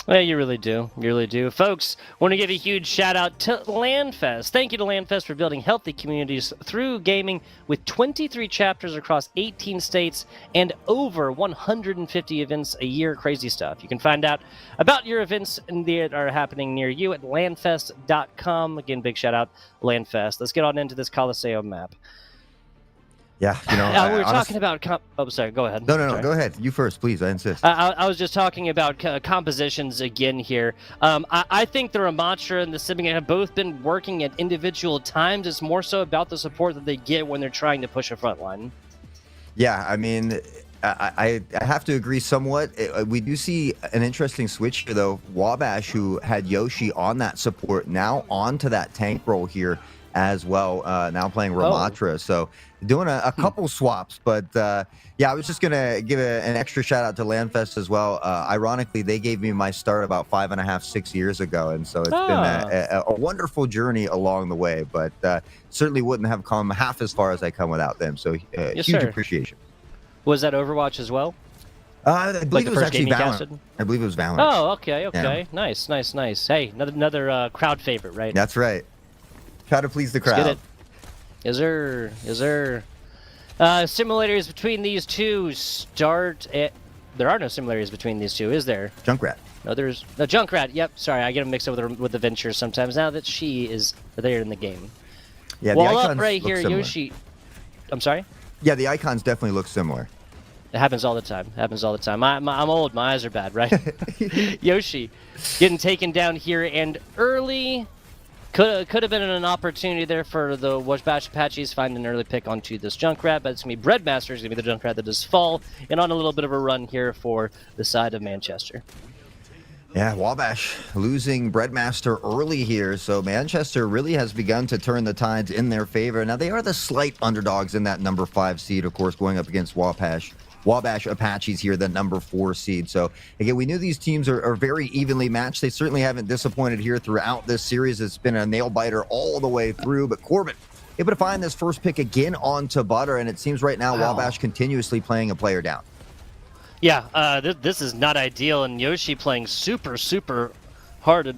Well, you really do. You really do. Folks, want to give a huge shout out to LANFest. Thank you to LANFest for building healthy communities through gaming with 23 chapters across 18 states and over 150 events a year. Crazy stuff. You can find out about your events that are happening near you at lanfest.com. Again, big shout out, LANFest. Let's get on into this Colosseo map. Yeah, We were talking about. Oh, sorry. Go ahead. No, Sorry. go ahead. You first, please. I insist. I was just talking about compositions again here. I think the Ramatra and the Sibian have both been working at individual times. It's more so about the support that they get when they're trying to push a front line. Yeah, I mean, I have to agree somewhat. We do see an interesting switch here, though. Wabash, who had Yoshi on that support, now onto that tank role here as well, now playing Ramatra. So doing a couple swaps. But yeah, I was just going to give an extra shout out to Landfest as well. Ironically, they gave me my start about 5.5, 6 years ago. And so it's been a wonderful journey along the way. But certainly wouldn't have come half as far as I come without them. So Yes, huge sir. appreciation. Was that Overwatch as well? I believe it was actually Valorant. Casted? I believe it was Valorant. Oh, okay. Yeah. Nice. Hey, another crowd favorite, right? That's right. Try to please the Let's get crowd. it. Is there similarities between these two? There are no similarities between these two, is there? Junkrat. No, there's no Junkrat. Yep. Sorry, I get them mixed up with the Ventures sometimes. Now that she is there in the game. Yeah, the Wall icons up right look here, similar. Yoshi. I'm sorry. Yeah, the icons definitely look similar. It happens all the time. I'm old. My eyes are bad, right? Yoshi getting taken down here, and early could have been an opportunity there for the Wabash Apaches find an early pick onto this Junkrat, but it's going to be Breadmaster is going to be the Junkrat that does fall, and on a little bit of a run here for the side of Manchester. Yeah, Wabash losing Breadmaster early here, so Manchester really has begun to turn the tides in their favor. Now, they are the slight underdogs in that number 5 seed, of course, going up against Wabash Apaches here, the number 4 seed. So, again, we knew these teams are very evenly matched. They certainly haven't disappointed here throughout this series. It's been a nail-biter all the way through, but Corbin able to find this first pick again onto Butter, and it seems right now Wabash continuously playing a player down. Yeah, this is not ideal, and Yoshi playing super hard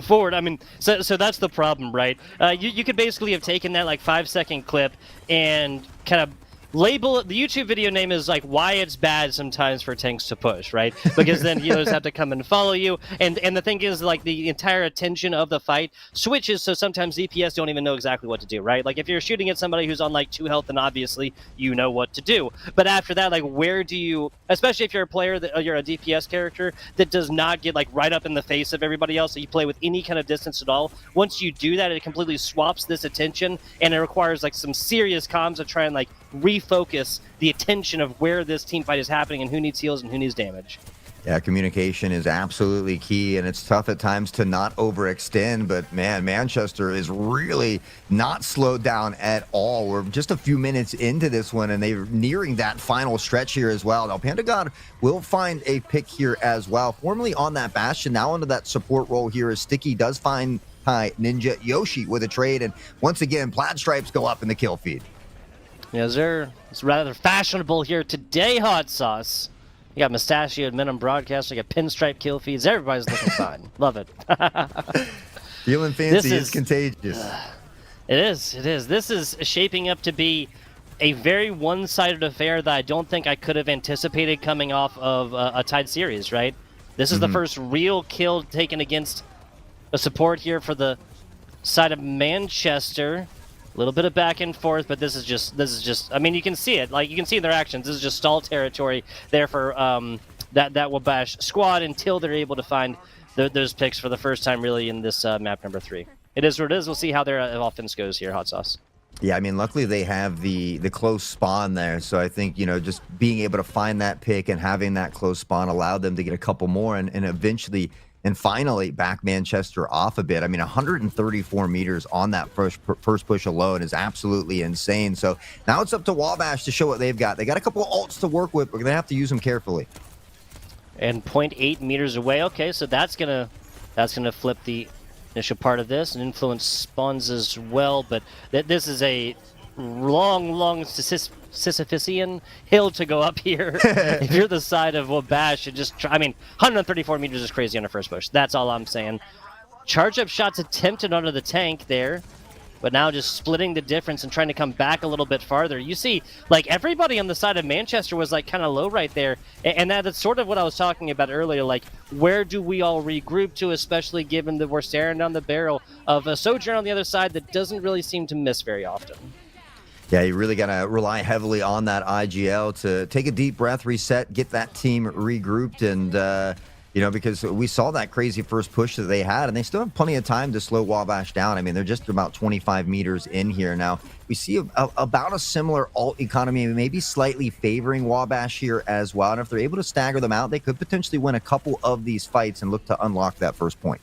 forward. I mean, so that's the problem, right? You could basically have taken that like 5-second clip and kind of label it. The YouTube video name is like why it's bad sometimes for tanks to push, right? Because then healers have to come and follow you, and the thing is, like, the entire attention of the fight switches, so sometimes DPS don't even know exactly what to do, right? Like if you're shooting at somebody who's on like 2 health, then obviously you know what to do, but after that, like, where do you, especially if you're a player that you're a DPS character that does not get like right up in the face of everybody else, that you play with any kind of distance at all, once you do that, it completely swaps this attention, and it requires like some serious comms to try and like refocus the attention of where this team fight is happening and who needs heals and who needs damage. Yeah, communication is absolutely key, and it's tough at times to not overextend, but man, Manchester is really not slowed down at all. We're just a few minutes into this one, and they're nearing that final stretch here as well. Now, Panda God will find a pick here as well. Formerly on that Bastion, now into that support role here as Sticky does find Ninja Yoshi with a trade, and once again, plaid stripes go up in the kill feed. Yeah, it's rather fashionable here today, Hot Sauce. You got mustachioed men on broadcast, you got pinstripe kill feeds. Everybody's looking fine. Love it. Feeling fancy is contagious. It is. This is shaping up to be a very one-sided affair that I don't think I could have anticipated coming off of a tied series, right? This is the first real kill taken against a support here for the side of Manchester. A little bit of back and forth, but this is just. I mean, you can see it. Like, you can see in their actions. This is just stall territory there for that Wabash squad until they're able to find those picks for the first time, really, in this map number 3. It is what it is. We'll see how their offense goes here, Hot Sauce. Yeah, I mean, luckily they have the close spawn there, so I think, just being able to find that pick and having that close spawn allowed them to get a couple more and eventually and finally back Manchester off a bit. I mean, 134 meters on that first push alone is absolutely insane. So now it's up to Wabash to show what they've got. They got a couple of ults to work with, but we're going to have to use them carefully. And 0.8 meters away. Okay, so that's gonna flip the initial part of this, and influence spawns as well. But this is a long Sisyphean hill to go up here. If you're the side of Wabash, and just try, I mean, 134 meters is crazy on a first push. That's all I'm saying. Charge up shots attempted onto the tank there, but now just splitting the difference and trying to come back a little bit farther. You see, like, everybody on the side of Manchester was like kind of low right there, and that's sort of what I was talking about earlier. Like, where do we all regroup to, especially given that we're staring down the barrel of a Sojourn on the other side that doesn't really seem to miss very often. Yeah, you really got to rely heavily on that IGL to take a deep breath, reset, get that team regrouped. And, because we saw that crazy first push that they had, and they still have plenty of time to slow Wabash down. I mean, they're just about 25 meters in here now. We see about a similar alt economy, maybe slightly favoring Wabash here as well. And if they're able to stagger them out, they could potentially win a couple of these fights and look to unlock that first point.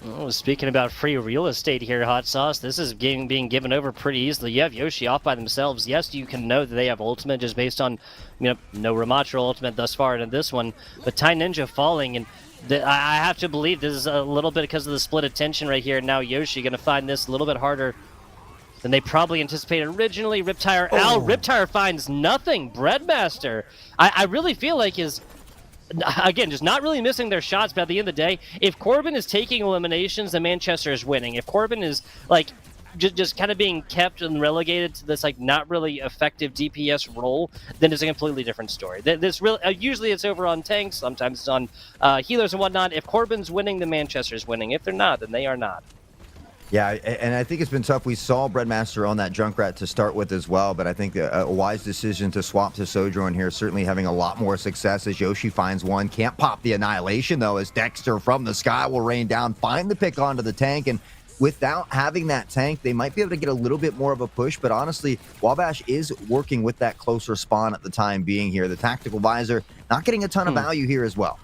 Oh, speaking about free real estate here, Hot Sauce, this is being given over pretty easily. You have Yoshi off by themselves. Yes, you can know that they have ultimate just based on, no Ramatra ultimate thus far in this one, but Thai Ninja falling, and I have to believe this is a little bit because of the split attention right here. Now Yoshi going to find this a little bit harder than they probably anticipated originally. Riptire out. Riptire finds nothing. Breadmaster, I really feel like again, just not really missing their shots, but at the end of the day, if Corbin is taking eliminations, then Manchester is winning. If Corbin is, just kind of being kept and relegated to this, not really effective DPS role, then it's a completely different story. This really, usually it's over on tanks, sometimes it's on healers and whatnot. If Corbin's winning, then Manchester's winning. If they're not, then they are not. Yeah, and I think it's been tough. We saw Breadmaster on that Junkrat to start with as well, but I think a wise decision to swap to Sojourn here, certainly having a lot more success as Yoshi finds one. Can't pop the Annihilation, though, as Dexter from the sky will rain down, find the pick onto the tank, and without having that tank, they might be able to get a little bit more of a push, but honestly, Wabash is working with that closer spawn at the time being here. The Tactical Visor not getting a ton of value here as well.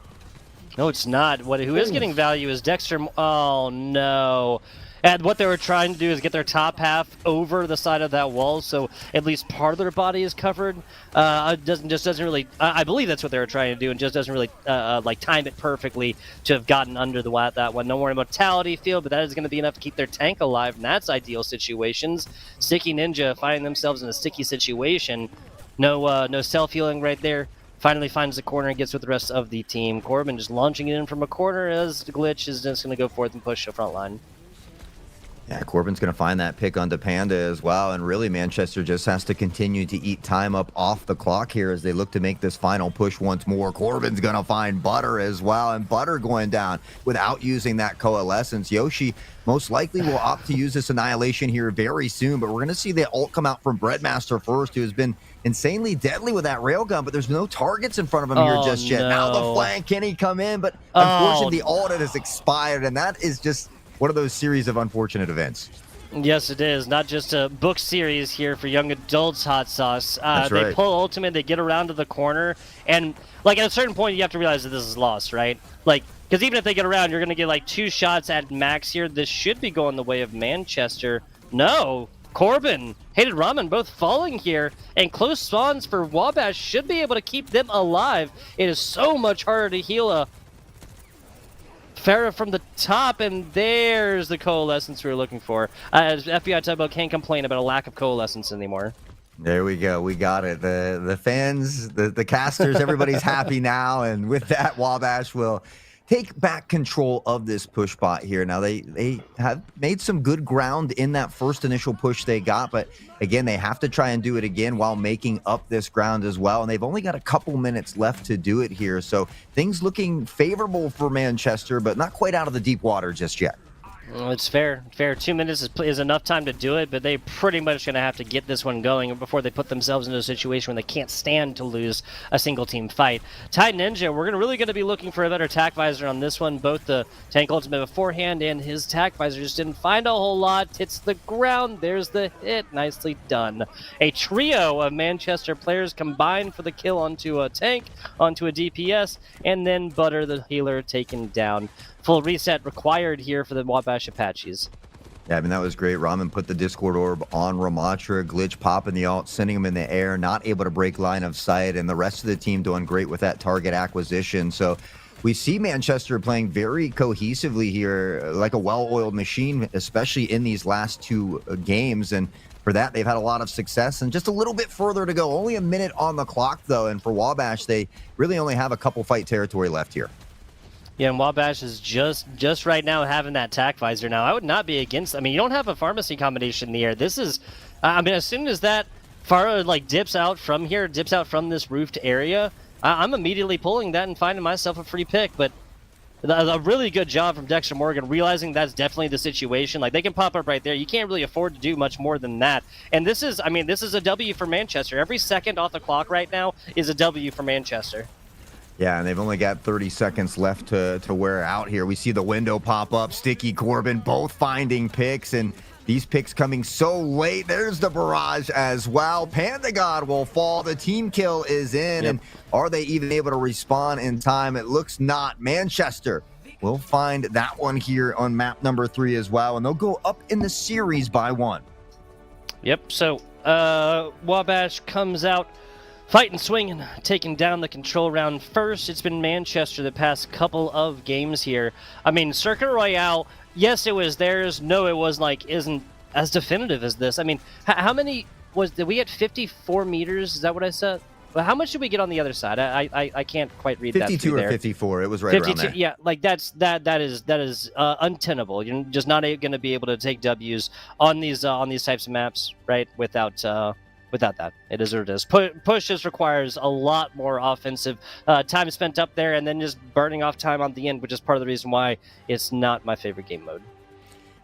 No, it's not. Who is getting value is Dexter. Oh, no. And what they were trying to do is get their top half over the side of that wall, so at least part of their body is covered. Doesn't really. I believe that's what they were trying to do, and just doesn't really time it perfectly to have gotten under that one. No more mortality field, but that is going to be enough to keep their tank alive, and that's ideal situations. Sticky Ninja finding themselves in a sticky situation. No self healing right there. Finally finds the corner and gets with the rest of the team. Corbin just launching it in from a corner as the Glitch is just going to go forth and push the front line. Yeah, Corbin's going to find that pick onto Panda as well, and really Manchester just has to continue to eat time up off the clock here as they look to make this final push once more. Corbin's going to find Butter as well, and Butter going down without using that Coalescence. Yoshi most likely will opt to use this Annihilation here very soon, but we're going to see the ult come out from Breadmaster first, who has been insanely deadly with that railgun, but there's no targets in front of him here just yet. Now the flank, can he come in? But unfortunately, the ult has expired, and that is just one of those series of unfortunate events. Yes, it is. Not just a book series here for young adults, Hot Sauce. That's right. They pull ultimate, they get around to the corner, and at a certain point, you have to realize that this is lost, right? Because even if they get around, you're going to get 2 shots at max here. This should be going the way of Manchester. No, Corbin, Hated Ramen both falling here, and close spawns for Wabash should be able to keep them alive. It is so much harder to heal a Farah from the top, and there's the Coalescence we were looking for. As FBI Tugboat can't complain about a lack of Coalescence anymore. There we go. We got it. The fans, the casters, everybody's happy now, and with that, Wabash will take back control of this push bot here. Now, they have made some good ground in that first initial push they got, but again, they have to try and do it again while making up this ground as well, and they've only got a couple minutes left to do it here, so things looking favorable for Manchester, but not quite out of the deep water just yet. Well, it's fair. 2 minutes is enough time to do it, but they pretty much going to have to get this one going before they put themselves into a situation where they can't stand to lose a single team fight. Thai Ninja, we're really going to be looking for a better tack visor on this one. Both the tank ultimate beforehand and his tack visor just didn't find a whole lot. Hits the ground. There's the hit. Nicely done. A trio of Manchester players combined for the kill onto a tank, onto a DPS, and then Butter, the healer, taken down. Full reset required here for the Wabash Apaches. Yeah, I mean, that was great. Ramen put the Discord Orb on Ramatra, Glitch popping the ult, sending him in the air, not able to break line of sight, and the rest of the team doing great with that target acquisition. So we see Manchester playing very cohesively here, like a well-oiled machine, especially in these last 2 games, and for that, they've had a lot of success and just a little bit further to go. Only a minute on the clock, though, and for Wabash, they really only have a couple fight territory left here. Yeah, and Wabash is just right now having that tack visor. Now, I would not be against. I mean, you don't have a pharmacy combination in the air. This is, I mean, as soon as that Farah dips out from here, dips out from this roofed area, I'm immediately pulling that and finding myself a free pick. But A really good job from Dexter Morgan, realizing that's definitely the situation. Like, they can pop up right there. You can't really afford to do much more than that. And this is, I mean, this is a W for Manchester. Every second off the clock right now is a W for Manchester. Yeah, and they've only got 30 seconds left to wear out here. We see the window pop up. Sticky, Corbin, both finding picks, and these picks coming so late. There's the barrage as well. Panda God will fall. The team kill is in, and are they even able to respawn in time? It looks not. Manchester will find that one here on map number 3 as well, and they'll go up in the series by 1. Yep, so Wabash comes out fighting, swinging, taking down the control round first. It's been Manchester the past couple of games here. I mean, Circuit Royale, yes, it was theirs. No, it was isn't as definitive as this. I mean, how many did we get? 54 meters? Is that what I said? Well, how much did we get on the other side? I can't quite read 52 that. 52 or 54. It was right around there. Yeah, like that is untenable. You're just not going to be able to take W's on these types of maps, right? Without that. It is or it is. Push just requires a lot more offensive time spent up there, and then just burning off time on the end, which is part of the reason why it's not my favorite game mode.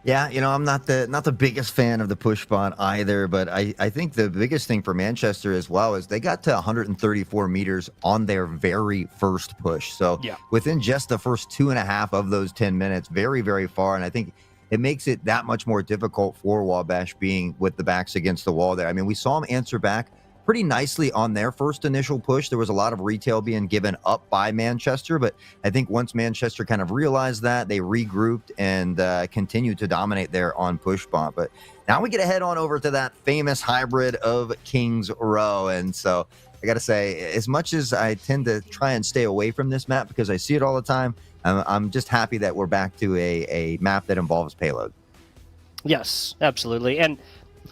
Yeah, I'm not the biggest fan of the push bot either, but I think the biggest thing for Manchester as well is they got to 134 meters on their very first push. So within just the first 2.5 of those 10 minutes, very, very far. And I think it makes it that much more difficult for Wabash being with the backs against the wall there. I mean, we saw them answer back pretty nicely on their first initial push. There was a lot of retail being given up by Manchester, but I think once Manchester kind of realized that, they regrouped and continued to dominate there on push bot. But now we get to head on over to that famous hybrid of Kings Row. And so I got to say, as much as I tend to try and stay away from this map because I see it all the time, I'm just happy that we're back to a map that involves payload. Yes, absolutely. And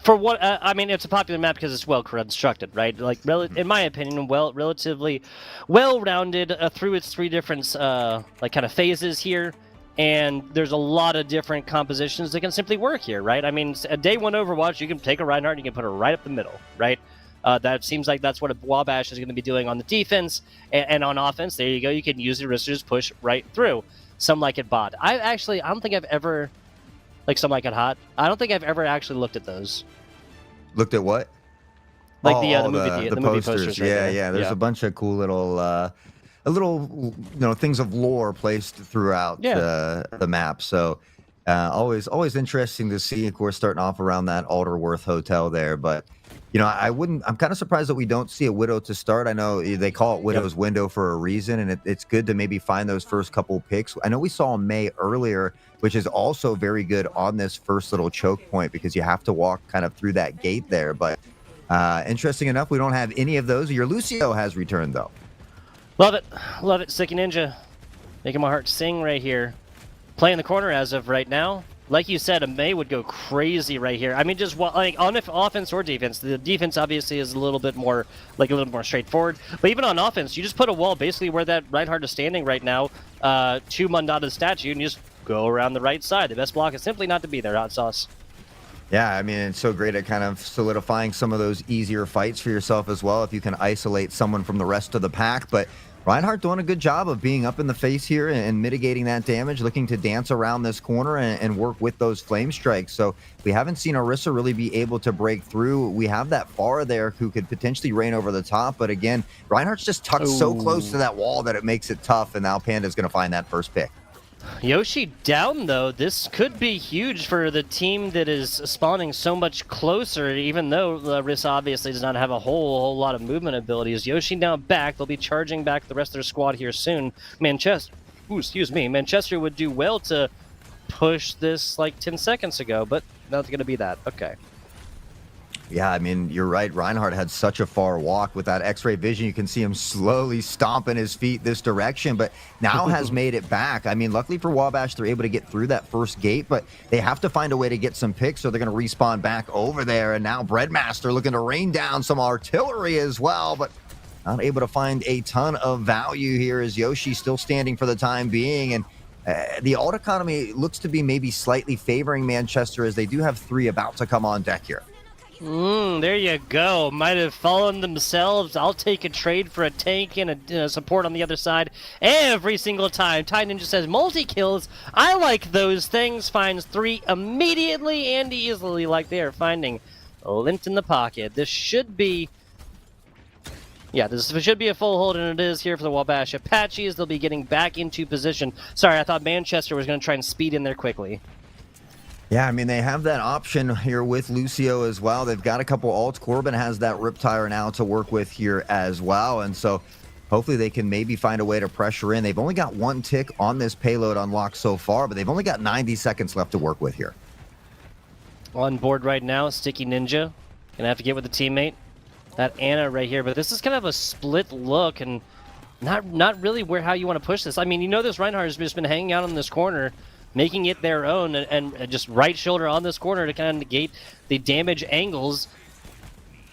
for what I mean, it's a popular map because it's well constructed, right? Like, in my opinion, relatively well-rounded through its 3 different kind of phases here. And there's a lot of different compositions that can simply work here, right? I mean, a day 1 Overwatch, you can take a Reinhardt, you can put her right up the middle, right? That seems like that's what a Wabash is going to be doing on the defense, and on offense. There you go. You can use the wrist to just push right through. Some like it bot. I don't think I've ever some like it hot. I don't think I've ever actually looked at those. Looked at what? Like the movie posters. Right yeah. There's a bunch of cool little things of lore placed throughout the map. So always interesting to see. Of course, starting off around that Alderworth Hotel there, but. I'm kind of surprised that we don't see a Widow to start. I know they call it Widow's window for a reason, and it's good to maybe find those first couple picks. I know we saw May earlier, which is also very good on this first little choke point because you have to walk kind of through that gate there. But interesting enough, we don't have any of those. Your Lucio has returned, though. Love it. Sticky Ninja. Making my heart sing right here. Playing the corner as of right now. Like you said, a May would go crazy right here. I mean, just on offense or defense. The defense obviously is a little bit more straightforward. But even on offense, you just put a wall basically where that Reinhardt is standing right now to Mundata's statue, and you just go around the right side. The best block is simply not to be there, hot sauce. Yeah, I mean, it's so great at kind of solidifying some of those easier fights for yourself as well if you can isolate someone from the rest of the pack. But Reinhardt doing a good job of being up in the face here and mitigating that damage, looking to dance around this corner and work with those flame strikes. So we haven't seen Orisa really be able to break through. We have that Pharah there who could potentially rain over the top. But again, Reinhardt's just tucked so close to that wall that it makes it tough. And now Panda's going to find that first pick. Yoshi down, though. This could be huge for the team that is spawning so much closer, even though Riss obviously does not have a whole lot of movement abilities. Yoshi now back. They'll be charging back the rest of their squad here soon. Manchester would do well to push this 10 seconds ago, but not going to be that. Okay. Yeah, I mean, you're right. Reinhardt had such a far walk with that X-ray vision. You can see him slowly stomping his feet this direction, but now has made it back. I mean, luckily for Wabash, they're able to get through that first gate, but they have to find a way to get some picks, so they're going to respawn back over there. And now Breadmaster looking to rain down some artillery as well, but not able to find a ton of value here as Yoshi still standing for the time being. And the alt economy looks to be maybe slightly favoring Manchester as they do have 3 about to come on deck here. There you go. Might have fallen themselves. I'll take a trade for a tank and a support on the other side every single time. Ty Ninja says multi-kills. I like those things. Finds 3 immediately and easily, like they are finding lint in the pocket. This should be... Yeah, this should be a full hold, and it is here for the Wabash Apaches. They'll be getting back into position. Sorry, I thought Manchester was going to try and speed in there quickly. Yeah, I mean, they have that option here with Lucio as well. They've got a couple ults. Corbin has that Riptire now to work with here as well. And so hopefully they can maybe find a way to pressure in. They've only got 1 tick on this payload unlocked so far, but they've only got 90 seconds left to work with here. On board right now, Sticky Ninja. Gonna have to get with a teammate. That Anna right here, but this is kind of a split look and not really how you want to push this. I mean, you know, this Reinhardt has just been hanging out in this corner, making it their own, and just right shoulder on this corner to kind of negate the damage angles.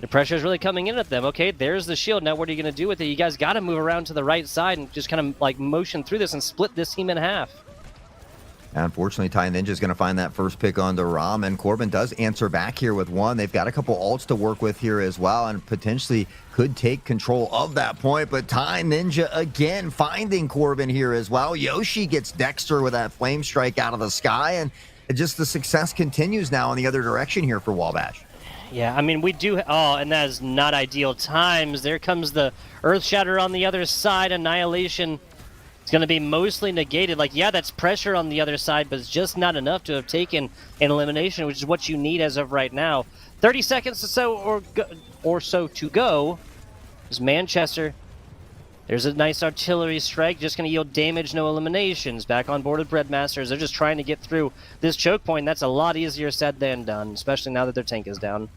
The pressure is really coming in at them. Okay, there's the shield. Now what are you going to do with it? You guys got to move around to the right side and just kind of like motion through this and split this team in half. Unfortunately, Ty Ninja is going to find that first pick onto Ram, and Corbin does answer back here with 1. They've got a couple ults to work with here as well, and potentially could take control of that point, but Ty Ninja again finding Corbin here as well. Yoshi gets Dexter with that flame strike out of the sky, and just the success continues now in the other direction here for Wabash. Yeah, I mean, we do... Oh, and that is not ideal times. There comes the Earth Shatter on the other side. Annihilation... It's going to be mostly negated. Like, yeah, that's pressure on the other side, but it's just not enough to have taken an elimination, which is what you need as of right now. 30 seconds or so to go. There's Manchester. There's a nice artillery strike, just going to yield damage, no eliminations. Back on board with Breadmasters. They're just trying to get through this choke point. That's a lot easier said than done, especially now that their tank is down.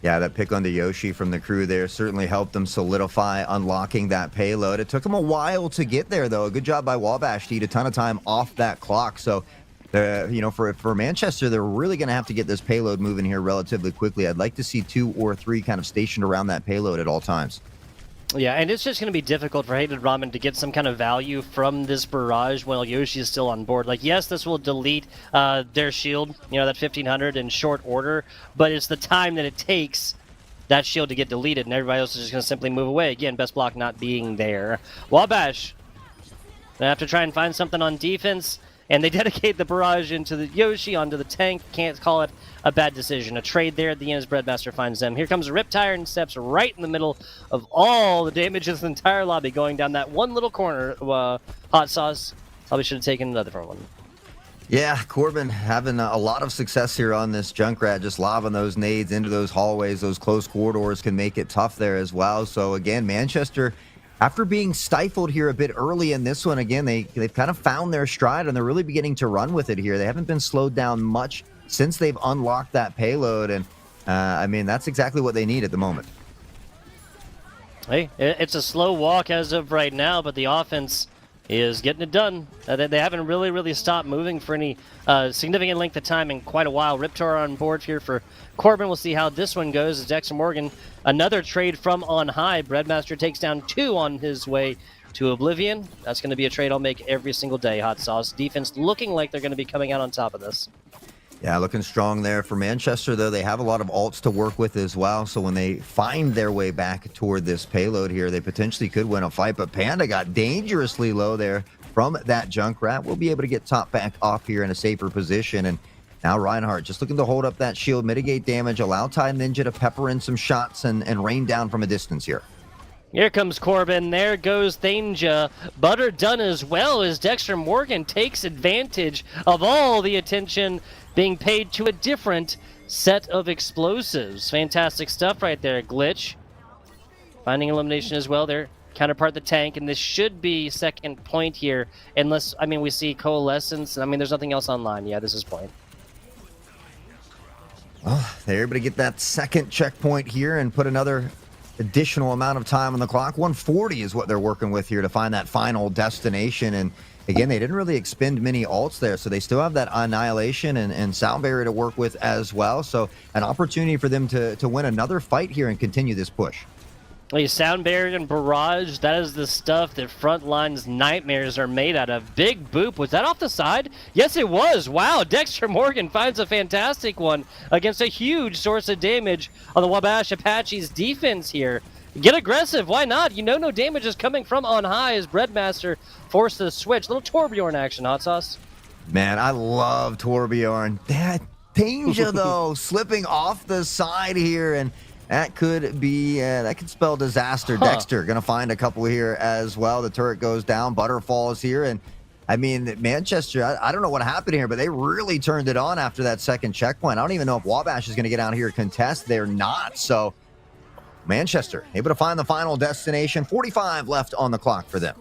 Yeah, that pick onto Yoshi from the crew there certainly helped them solidify unlocking that payload. It took them a while to get there, though. A good job by Wabash to eat a ton of time off that clock. So, you know, for Manchester, they're really going to have to get this payload moving here relatively quickly. I'd like to see 2 or 3 kind of stationed around that payload at all times. Yeah, and it's just going to be difficult for Hated Ramen to get some kind of value from this barrage while Yoshi is still on board. Like, yes, this will delete their shield, you know, that 1500 in short order, but it's the time that it takes that shield to get deleted, and everybody else is just going to simply move away. Again, best block not being there. Wabash, they have to try and find something on defense, and they dedicate the barrage into the Yoshi, onto the tank. Can't call it a bad decision. A trade there at the end as Breadmaster finds them. Here comes a Riptire and steps right in the middle of all the damage in the entire lobby going down that one little corner. Hot Sauce probably should have taken another one. Yeah, Corbin having a lot of success here on this Junkrat, just lobbing those nades into those hallways. Those close corridors can make it tough there as well. So again, Manchester, after being stifled here a bit early in this one, again, they've kind of found their stride, and they're really beginning to run with it here. They haven't been slowed down much since they've unlocked that payload, and I mean, that's exactly what they need at the moment. Hey, it's a slow walk as of right now, but the offense is getting it done. They haven't really stopped moving for any significant length of time in quite a while. Riptor on board here for Corbin. We'll see how this one goes. As Dexter Morgan, another trade from on high. Breadmaster takes down 2 on his way to Oblivion. That's going to be a trade I'll make every single day, Hot Sauce. Defense looking like they're going to be coming out on top of this. Yeah, looking strong there. For Manchester, though, they have a lot of ults to work with as well. So when they find their way back toward this payload here, they potentially could win a fight. But Panda got dangerously low there from that Junkrat. We'll be able to get top back off here in a safer position. And now Reinhardt just looking to hold up that shield, mitigate damage, allow Ty Ninja to pepper in some shots and rain down from a distance here. Here comes Corbin. There goes Thanger. Butter done as well as Dexter Morgan takes advantage of all the attention being paid to a different set of explosives. Fantastic stuff right there, Glitch. Finding elimination as well there. Counterpart the tank, and this should be second point here, unless, I mean, we see Coalescence. I mean, there's nothing else online. Yeah, this is point. Well, they're able to get that second checkpoint here and put another additional amount of time on the clock. 140 is what they're working with here to find that final destination. And again, they didn't really expend many ults there, so they still have that Annihilation and Sound Barrier to work with as well. So an opportunity for them to win another fight here and continue this push. A sound barrier and barrage, that is the stuff that Frontline's nightmares are made out of. Big boop, was that off the side? Yes, it was. Wow, Dexter Morgan finds a fantastic one against a huge source of damage on the Wabash Apaches defense here. Get aggressive, why not? You know no damage is coming from on high as Breadmaster forced the switch. Little Torbjorn action, Hot Sauce. Man, I love Torbjorn. That danger, though, slipping off the side here, and that could be, that could spell disaster. Dexter going to find a couple here as well. The turret goes down, Butter falls here, and I mean, Manchester, I don't know what happened here, but they really turned it on after that second checkpoint. I don't even know if Wabash is going to get out here and contest. They're not, so Manchester able to find the final destination. 45 left on the clock for them.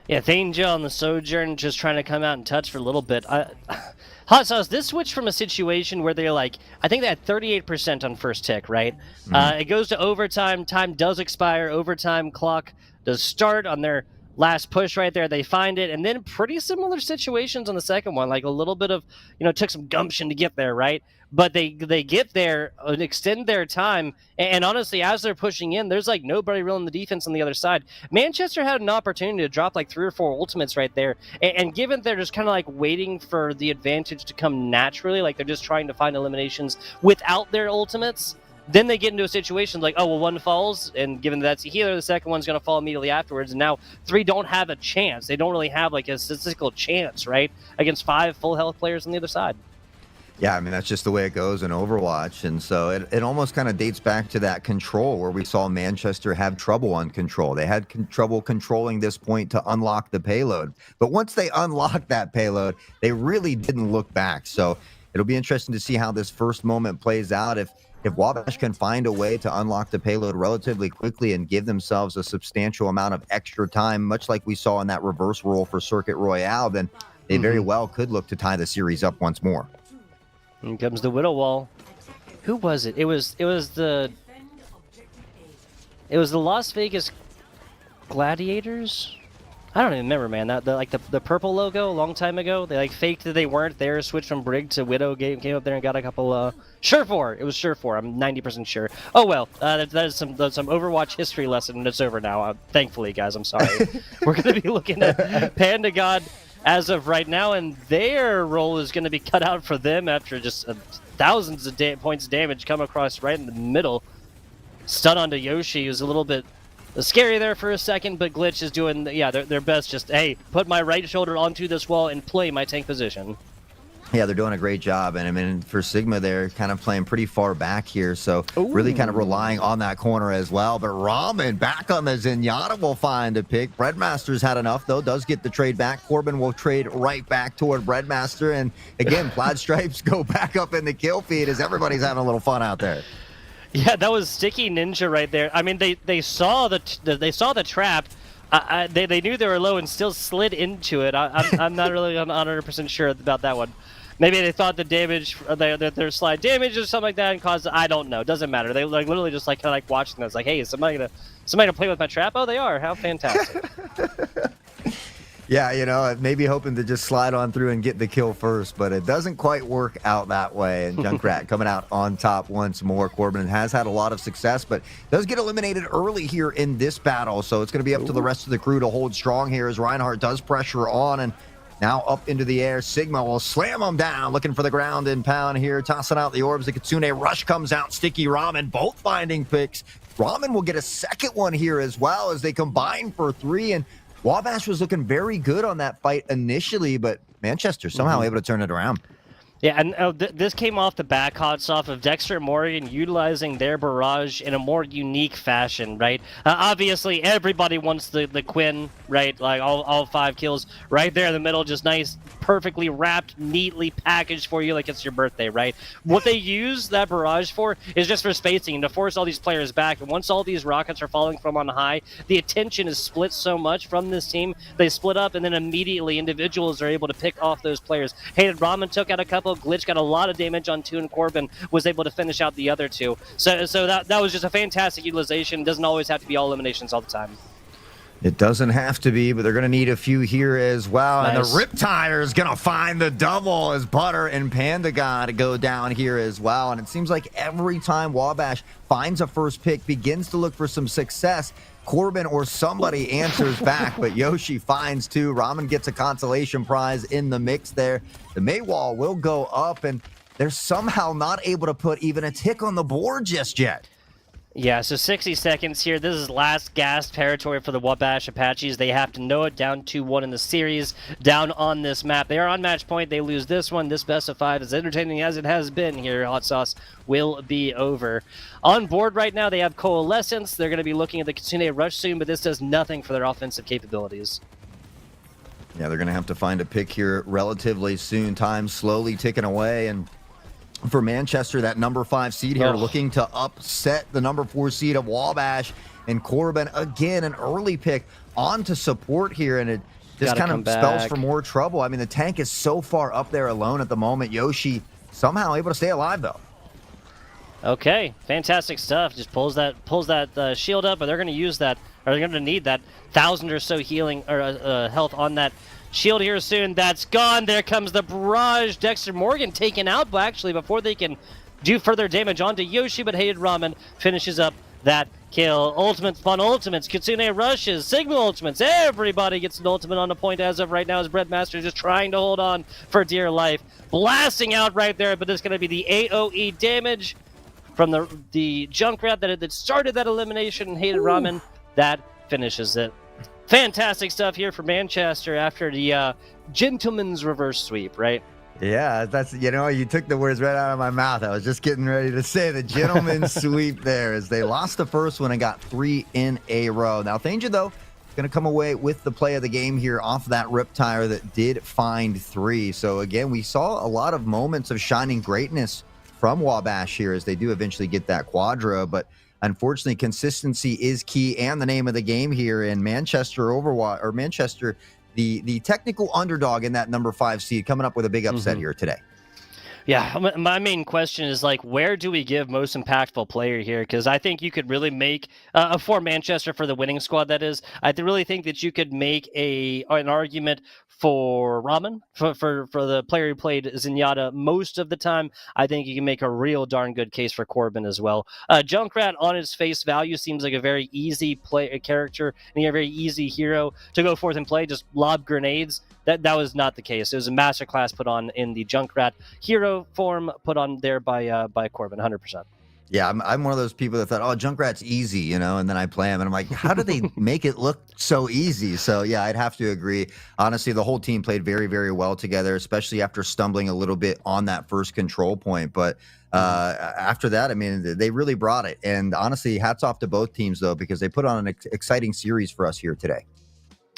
Yeah, Thanger on the Sojourn just trying to come out and touch for a little bit. Hot Sauce, this switch from a situation where they're like, I think they had 38% on first tick, right? It goes to overtime. Time does expire. Overtime clock does start on their last push right there. They find it. And then pretty similar situations on the second one. Like a little bit of, took some gumption to get there, right? But they get there, extend their time, and honestly, as they're pushing in, there's like nobody really in the defense on the other side. Manchester had an opportunity to drop like 3 or 4 ultimates right there, and given they're just kind of like waiting for the advantage to come naturally, like they're just trying to find eliminations without their ultimates, then they get into a situation like, oh, well, one falls, and given that that's a healer, the second one's going to fall immediately afterwards, and now 3 don't have a chance. They don't really have like a statistical chance, right, against 5 full health players on the other side. Yeah, I mean, that's just the way it goes in Overwatch. And so it almost kind of dates back to that control where we saw Manchester have trouble on control. They had trouble controlling this point to unlock the payload. But once they unlocked that payload, they really didn't look back. So it'll be interesting to see how this first moment plays out. If Wabash can find a way to unlock the payload relatively quickly and give themselves a substantial amount of extra time, much like we saw in that reverse roll for Circuit Royale, then they very well could look to tie the series up once more. Here comes the Widow Wall. Who was it? It was the Las Vegas Gladiators. I don't even remember, man. That the purple logo a long time ago. They like faked that they weren't there. Switched from Brig to Widow. Came up there and got a couple. Surefour. It was Surefour. I'm 90% sure. Oh well. That is some Overwatch history lesson. It's over now. Thankfully, guys. I'm sorry. We're gonna be looking at Panda God as of right now, and their role is going to be cut out for them after just thousands of points of damage come across right in the middle. Stun onto Yoshi, who's a little bit scary there for a second, but Glitch is doing their best. Just, hey, put my right shoulder onto this wall and play my tank position. Yeah, they're doing a great job. And I mean, for Sigma, they're kind of playing pretty far back here. So really kind of relying on that corner as well. But Ramen back on the Zenyatta will find a pick. Breadmaster's had enough, though. Does get the trade back. Corbin will trade right back toward Breadmaster. And again, Plaid Stripes go back up in the kill feed as everybody's having a little fun out there. Yeah, that was Sticky Ninja right there. I mean, they saw the trap. They knew they were low and still slid into it. I'm not really 100% sure about that one. Maybe they thought the damage, their slide damage or something like that, and caused. I don't know. Doesn't matter. They like literally just like kind of like watching this. Like, hey, is somebody gonna play with my trap? Oh, they are. How fantastic. Yeah, maybe hoping to just slide on through and get the kill first, but it doesn't quite work out that way. And Junkrat coming out on top once more. Corbin has had a lot of success, but does get eliminated early here in this battle. So it's going to be up to the rest of the crew to hold strong here as Reinhardt does pressure on. And now up into the air, Sigma will slam them down, looking for the ground and pound here, tossing out the orbs. The Kitsune Rush comes out, Sticky Ramen, both finding picks. Ramen will get a second one here as well as they combine for 3. And Wabash was looking very good on that fight initially, but Manchester somehow able to turn it around. Yeah, and this came off the back hots off of Dexter Morgan utilizing their barrage in a more unique fashion, right? Obviously, everybody wants the Quinn, right? Like all 5 kills right there in the middle, just nice, perfectly wrapped, neatly packaged for you like it's your birthday, right? What they use that barrage for is just for spacing and to force all these players back. And once all these rockets are falling from on high, the attention is split so much from this team. They split up, and then immediately individuals are able to pick off those players. Hey, Ramen took out a couple. Glitch got a lot of damage on 2, and Corbin was able to finish out the other 2. So that was just a fantastic utilization. Doesn't always have to be all eliminations all the time. It doesn't have to be, but they're going to need a few here as well. Nice. And the Riptire is going to find the double as Butter and Panda God go down here as well. And it seems like every time Wabash finds a first pick, begins to look for some success, Corbin or somebody answers back, but Yoshi finds two. Ramen gets a consolation prize in the mix there. The Maywall will go up, and they're somehow not able to put even a tick on the board just yet. Yeah, so 60 seconds here. This is last gasp territory for the Wabash Apaches. They have to know it, down 2-1 in the series, down on this map. They are on match point. They lose this one. This best of 5, as entertaining as it has been here, Hot Sauce, will be over. On board right now, they have Coalescence. They're going to be looking at the Kitsune Rush soon, but this does nothing for their offensive capabilities. Yeah, they're going to have to find a pick here relatively soon. Time slowly ticking away, and for Manchester, that number 5 seed here, looking to upset the number 4 seed of Wabash. And Corbin, again, an early pick onto support here, and it just kind of spells for more trouble. I mean, the tank is so far up there alone at the moment. Yoshi somehow able to stay alive, though. Okay, fantastic stuff. Just pulls that shield up, but they're going to use that, or they're going to need that 1,000 or so healing or health on that shield here soon. That's gone. There comes the barrage. Dexter Morgan taken out, but actually before they can do further damage onto Yoshi, but Hated Ramen finishes up that kill. Ultimates upon ultimates. Kitsune rushes. Signal ultimates. Everybody gets an ultimate on the point as of right now, as Breadmaster just trying to hold on for dear life. Blasting out right there, but it's going to be the AoE damage from the Junkrat that started that elimination. Hated Ramen, that finishes it. Fantastic stuff here for Manchester after the gentleman's reverse sweep, right? Yeah, that's, you took the words right out of my mouth. I was just getting ready to say the gentleman's sweep there, as they lost the first one and got 3 in a row. Now, Thanger, though, going to come away with the play of the game here off that Riptire that did find 3. So, again, we saw a lot of moments of shining greatness from Wabash here as they do eventually get that quadra, but unfortunately, consistency is key and the name of the game here. In Manchester, Overwatch, or Manchester, the technical underdog in that number 5 seed, coming up with a big upset here today. Yeah, my main question is, like, where do we give most impactful player here? Because I think you could really make for Manchester, for the winning squad, that is. I really think that you could make an argument for Ramen, for the player who played Zenyatta most of the time. I think you can make a real darn good case for Corbin as well. Junkrat, on his face value, seems like a very easy character and a very easy hero to go forth and play. Just lob grenades. That was not the case. It was a masterclass put on in the Junkrat hero form, put on there by Corbin, 100%. Yeah, I'm one of those people that thought, oh, Junkrat's easy, and then I play him, and I'm like, how do they make it look so easy? So, yeah, I'd have to agree. Honestly, the whole team played very, very well together, especially after stumbling a little bit on that first control point. But after that, I mean, they really brought it. And honestly, hats off to both teams, though, because they put on an exciting series for us here today.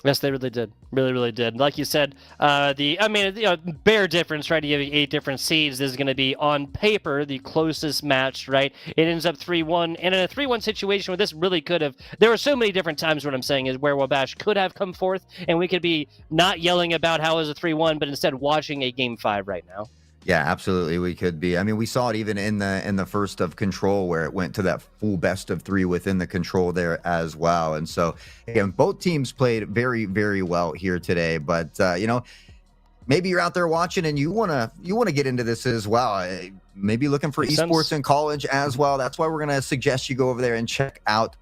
Yes, they really did. Really, really did. Like you said, bare difference, right? You have 8 different seeds. This is going to be, on paper, the closest match, right? It ends up 3-1. And in a 3-1 situation where this really could have, there were so many different times, what I'm saying is, where Wabash could have come forth, and we could be not yelling about how it was a 3-1, but instead watching a Game 5 right now. Yeah, absolutely, we could be. I mean, we saw it even in the first of Control, where it went to that full best of 3 within the Control there as well. And so, again, both teams played very, very well here today. But maybe you're out there watching and you wanna get into this as well. Maybe looking for esports in college as well. That's why we're gonna suggest you go over there and check out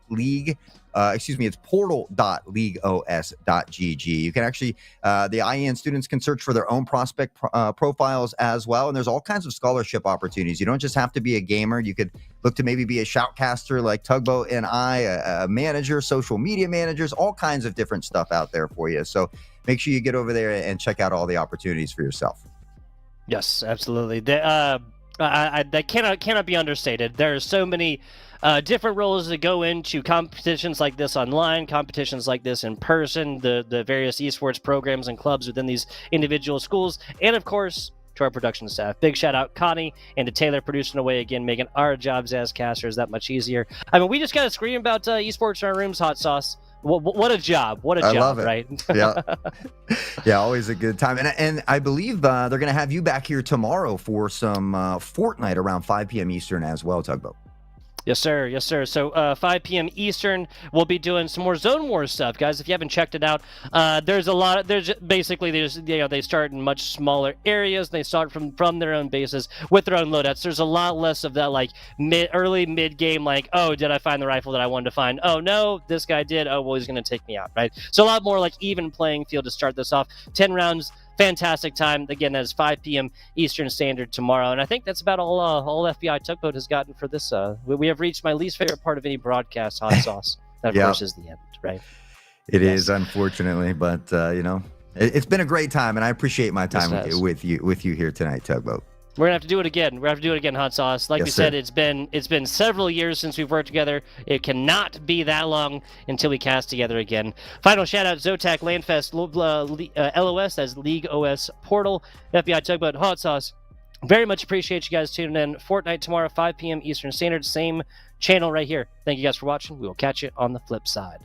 it's portal.leagueos.gg. You can actually, the IEN students can search for their own prospect profiles as well. And there's all kinds of scholarship opportunities. You don't just have to be a gamer. You could look to maybe be a shoutcaster like Tugboat and a manager, social media managers, all kinds of different stuff out there for you. So make sure you get over there and check out all the opportunities for yourself. Yes, absolutely. That cannot be understated. There are so many different roles that go into competitions like this online, competitions like this in person, the various esports programs and clubs within these individual schools, and of course, to our production staff. Big shout out Connie and to Taylor producing away again, making our jobs as casters that much easier. I mean, we just got to scream about esports in our rooms, Hot Sauce. What a job. What a job, love it. Right? Yeah, always a good time. And I believe they're going to have you back here tomorrow for some Fortnite around 5 p.m. Eastern as well, Tugboat. Yes, sir. Yes, sir. So 5 p.m. Eastern, we'll be doing some more Zone Wars stuff, guys. If you haven't checked it out, there's a lot. There's they start in much smaller areas. They start from their own bases with their own loadouts. There's a lot less of that like early mid game, like, oh, did I find the rifle that I wanted to find? Oh no, this guy did. Oh well, he's gonna take me out, right? So a lot more like even playing field to start this off. 10 rounds. Fantastic time. Again, that is 5 p.m. Eastern Standard tomorrow. And I think that's about all FBI Tugboat has gotten for this. We have reached my least favorite part of any broadcast, hot sauce. That, of course, is the end, right? It is, unfortunately. But, it's been a great time, and I appreciate my time with you here tonight, Tugboat. We're gonna have to do it again. We're gonna have to do it again, hot sauce. Like we said, it's been several years since we've worked together. It cannot be that long until we cast together again. Final shout out Zotac Landfest LOS as League OS Portal, FBI Tugboat, hot sauce. Very much appreciate you guys tuning in. Fortnite tomorrow, 5 p.m. Eastern Standard, same channel right here. Thank you guys for watching. We will catch you on the flip side.